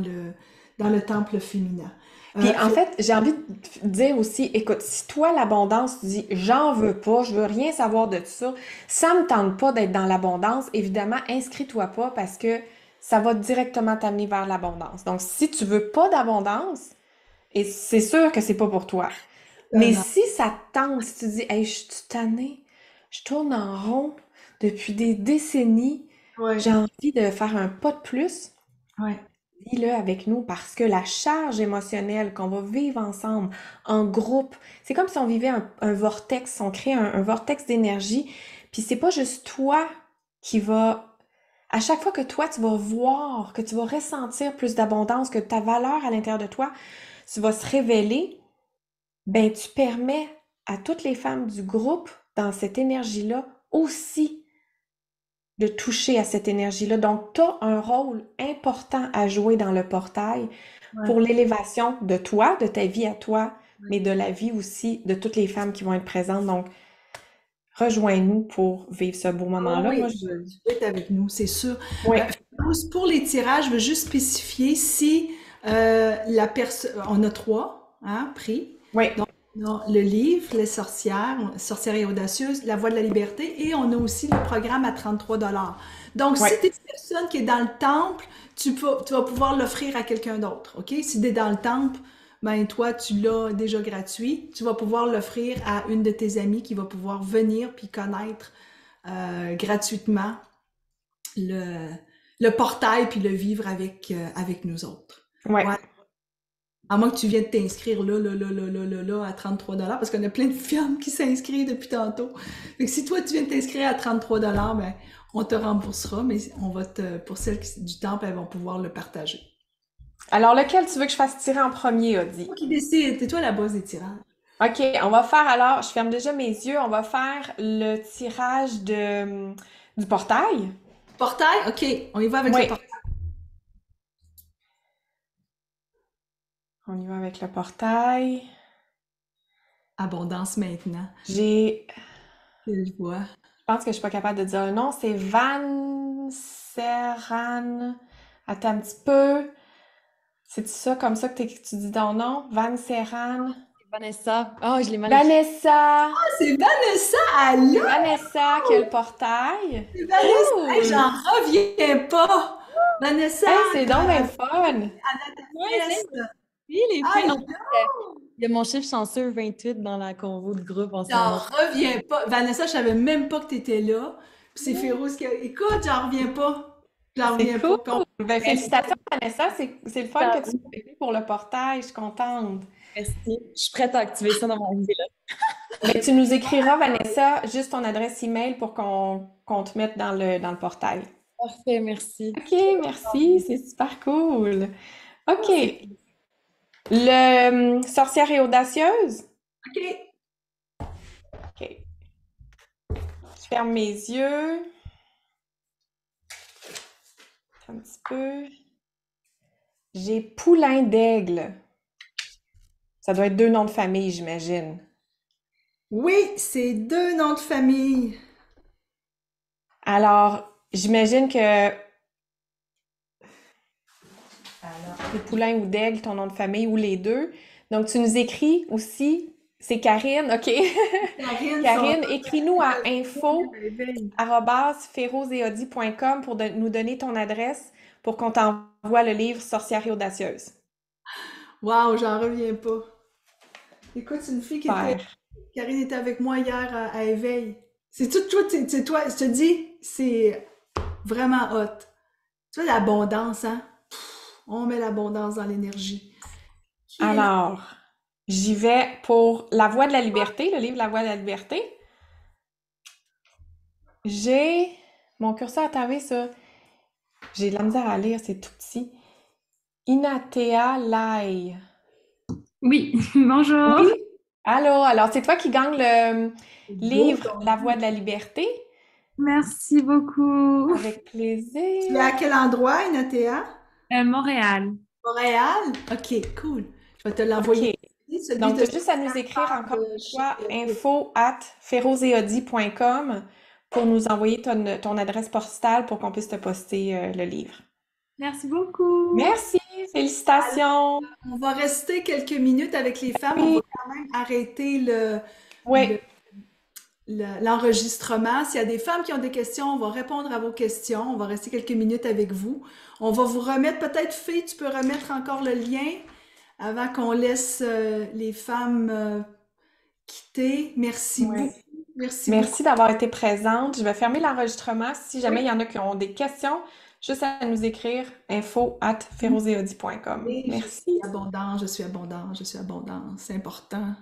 le temple féminin. Puis en Fait- fait, j'ai envie de dire aussi, écoute, si toi l'abondance, tu dis j'en veux pas, je veux rien savoir de tout ça, ça me tente pas d'être dans l'abondance, évidemment, inscris-toi pas parce que ça va directement t'amener vers l'abondance. Donc si tu veux pas d'abondance, et c'est sûr que c'est pas pour toi. Mais non, si ça te tente, si tu dis hey, je suis tannée, je tourne en rond depuis des décennies, ouais, j'ai envie de faire un pas de plus, ouais, vis-le avec nous parce que la charge émotionnelle qu'on va vivre ensemble, en groupe, c'est comme si on vivait un vortex, on crée un vortex d'énergie, puis c'est pas juste toi qui va, à chaque fois que toi tu vas voir, que tu vas ressentir plus d'abondance, que ta valeur à l'intérieur de toi, tu vas se révéler, ben tu permets à toutes les femmes du groupe dans cette énergie-là aussi de toucher à cette énergie-là. Donc, tu as un rôle important à jouer dans le portail ouais. pour l'élévation de toi, de ta vie à toi, Ouais. mais de la vie aussi de toutes les femmes qui vont être présentes. Donc, rejoins-nous pour vivre ce beau Oh moment-là. Moi, oui, je... tu peux être avec nous, c'est sûr. Oui, Pour les tirages, je veux juste spécifier si la personne, on a trois prix. oui, Donc, on a le livre, Les sorcières, sorcières et audacieuses, La voie de la liberté, et on a aussi le programme à 33 $. Donc, oui. si tu es une personne qui est dans le temple, tu vas pouvoir l'offrir à quelqu'un d'autre, OK? Si tu es dans le temple, ben toi, tu l'as déjà gratuit. Tu vas pouvoir l'offrir à une de tes amies qui va pouvoir venir puis connaître gratuitement le, le portail puis le vivre avec nous autres. Ouais. Ouais. À moins que tu viennes t'inscrire là, à 33 $, parce qu'on a plein de femmes qui s'inscrivent depuis tantôt. Fait que si toi, tu viens de t'inscrire à 33 $, ben, on te remboursera, mais pour celles du temple, elles vont pouvoir le partager. Alors, lequel tu veux que je fasse tirer en premier, Audie? Toi qui décide, c'est toi la boss des tirages. OK, on va faire alors, je ferme déjà mes yeux, on va faire le tirage du portail. Portail, ok, on y va avec le Oui, portail. on y va avec le portail. Abondance maintenant. J'ai Quelle voix. Je pense que je suis pas capable de dire le nom. C'est Van Serran. Attends un petit peu. C'est ça comme ça que tu dis ton nom? Van Serran. Vanessa. Oh, je l'ai mal écrit. Vanessa! C'est Vanessa, allô? C'est Vanessa qui a le portail. C'est Vanessa, hey, Cool! j'en reviens pas! Vanessa, Hey, c'est donc bien fun! Ouais, je l'ai Vanessa, écrit, les filles. En allô? plus, il y a mon chiffre chanceux 28 dans la convo de groupe en ce J'en moment. reviens pas. Vanessa, je savais même pas que t'étais là. Puis c'est Férouz qui a... Écoute, j'en reviens pas. J'en C'est reviens cool! pas. Puis on- Ben, félicitations, Vanessa. C'est le fun que tu Merci. m'aies fait pour le portail. Je suis contente. Je suis prête à activer ça dans mon vie, là. Ben, tu nous écriras, Vanessa, juste ton adresse email pour qu'on te mette dans le portail. Parfait, merci. OK, merci, c'est super cool. Oh, c'est OK, Sorcière et audacieuse? OK. OK. Je ferme mes yeux. Un petit peu. J'ai Poulain d'Aigle. Ça doit être 2 noms de famille, j'imagine. Oui, c'est 2 noms de famille. Alors, j'imagine que c'est Poulain ou d'Aigle, ton nom de famille, ou les deux. Donc, tu nous écris aussi, c'est Karine, OK? Karine, son Karine, écris-nous à éveil. info@ferozeaudi.com pour nous donner ton adresse pour qu'on t'envoie le livre Sorcière et audacieuse. Wow, j'en reviens pas. Écoute, c'est une fille qui était. Super. Karine était avec moi hier à Éveil. C'est tout, toi, c'est toi, je te dis, c'est vraiment hot. Tu vois, l'abondance, hein? On met l'abondance dans l'énergie. Qui est là? Alors, j'y vais pour La Voix de la liberté, le livre La Voix de la liberté. J'ai mon curseur à taper, ça. J'ai de la misère à lire, c'est tout petit. Inatea Lai. Oui, bonjour. Oui. Allô, alors c'est toi qui gagne le Beau livre ton La nom. Voix de la liberté. Merci beaucoup. Avec Tu es plaisir. à quel endroit, Inatea? Montréal. Montréal? Ok, cool. Je vais te l'envoyer. OK. Celui Donc, tu de as juste à nous écrire encore de une chez fois info@ferozeaudi.com pour nous envoyer ton adresse postale pour qu'on puisse te poster le livre. Merci beaucoup. Merci, félicitations. On va rester quelques minutes avec les femmes. On va Oui, quand même arrêter oui, l'enregistrement. S'il y a des femmes qui ont des questions, on va répondre à vos questions. On va rester quelques minutes avec vous. On va vous remettre, peut-être, Fée, tu peux remettre encore le lien avant qu'on laisse les femmes quitter. Merci oui. beaucoup. Merci beaucoup. Merci d'avoir été présente. Je vais fermer l'enregistrement. Si jamais il y en a qui ont des questions, juste à nous écrire info@ferozeaudi.com. Et je Merci. suis abondante, je suis abondante, je suis abondante. C'est important.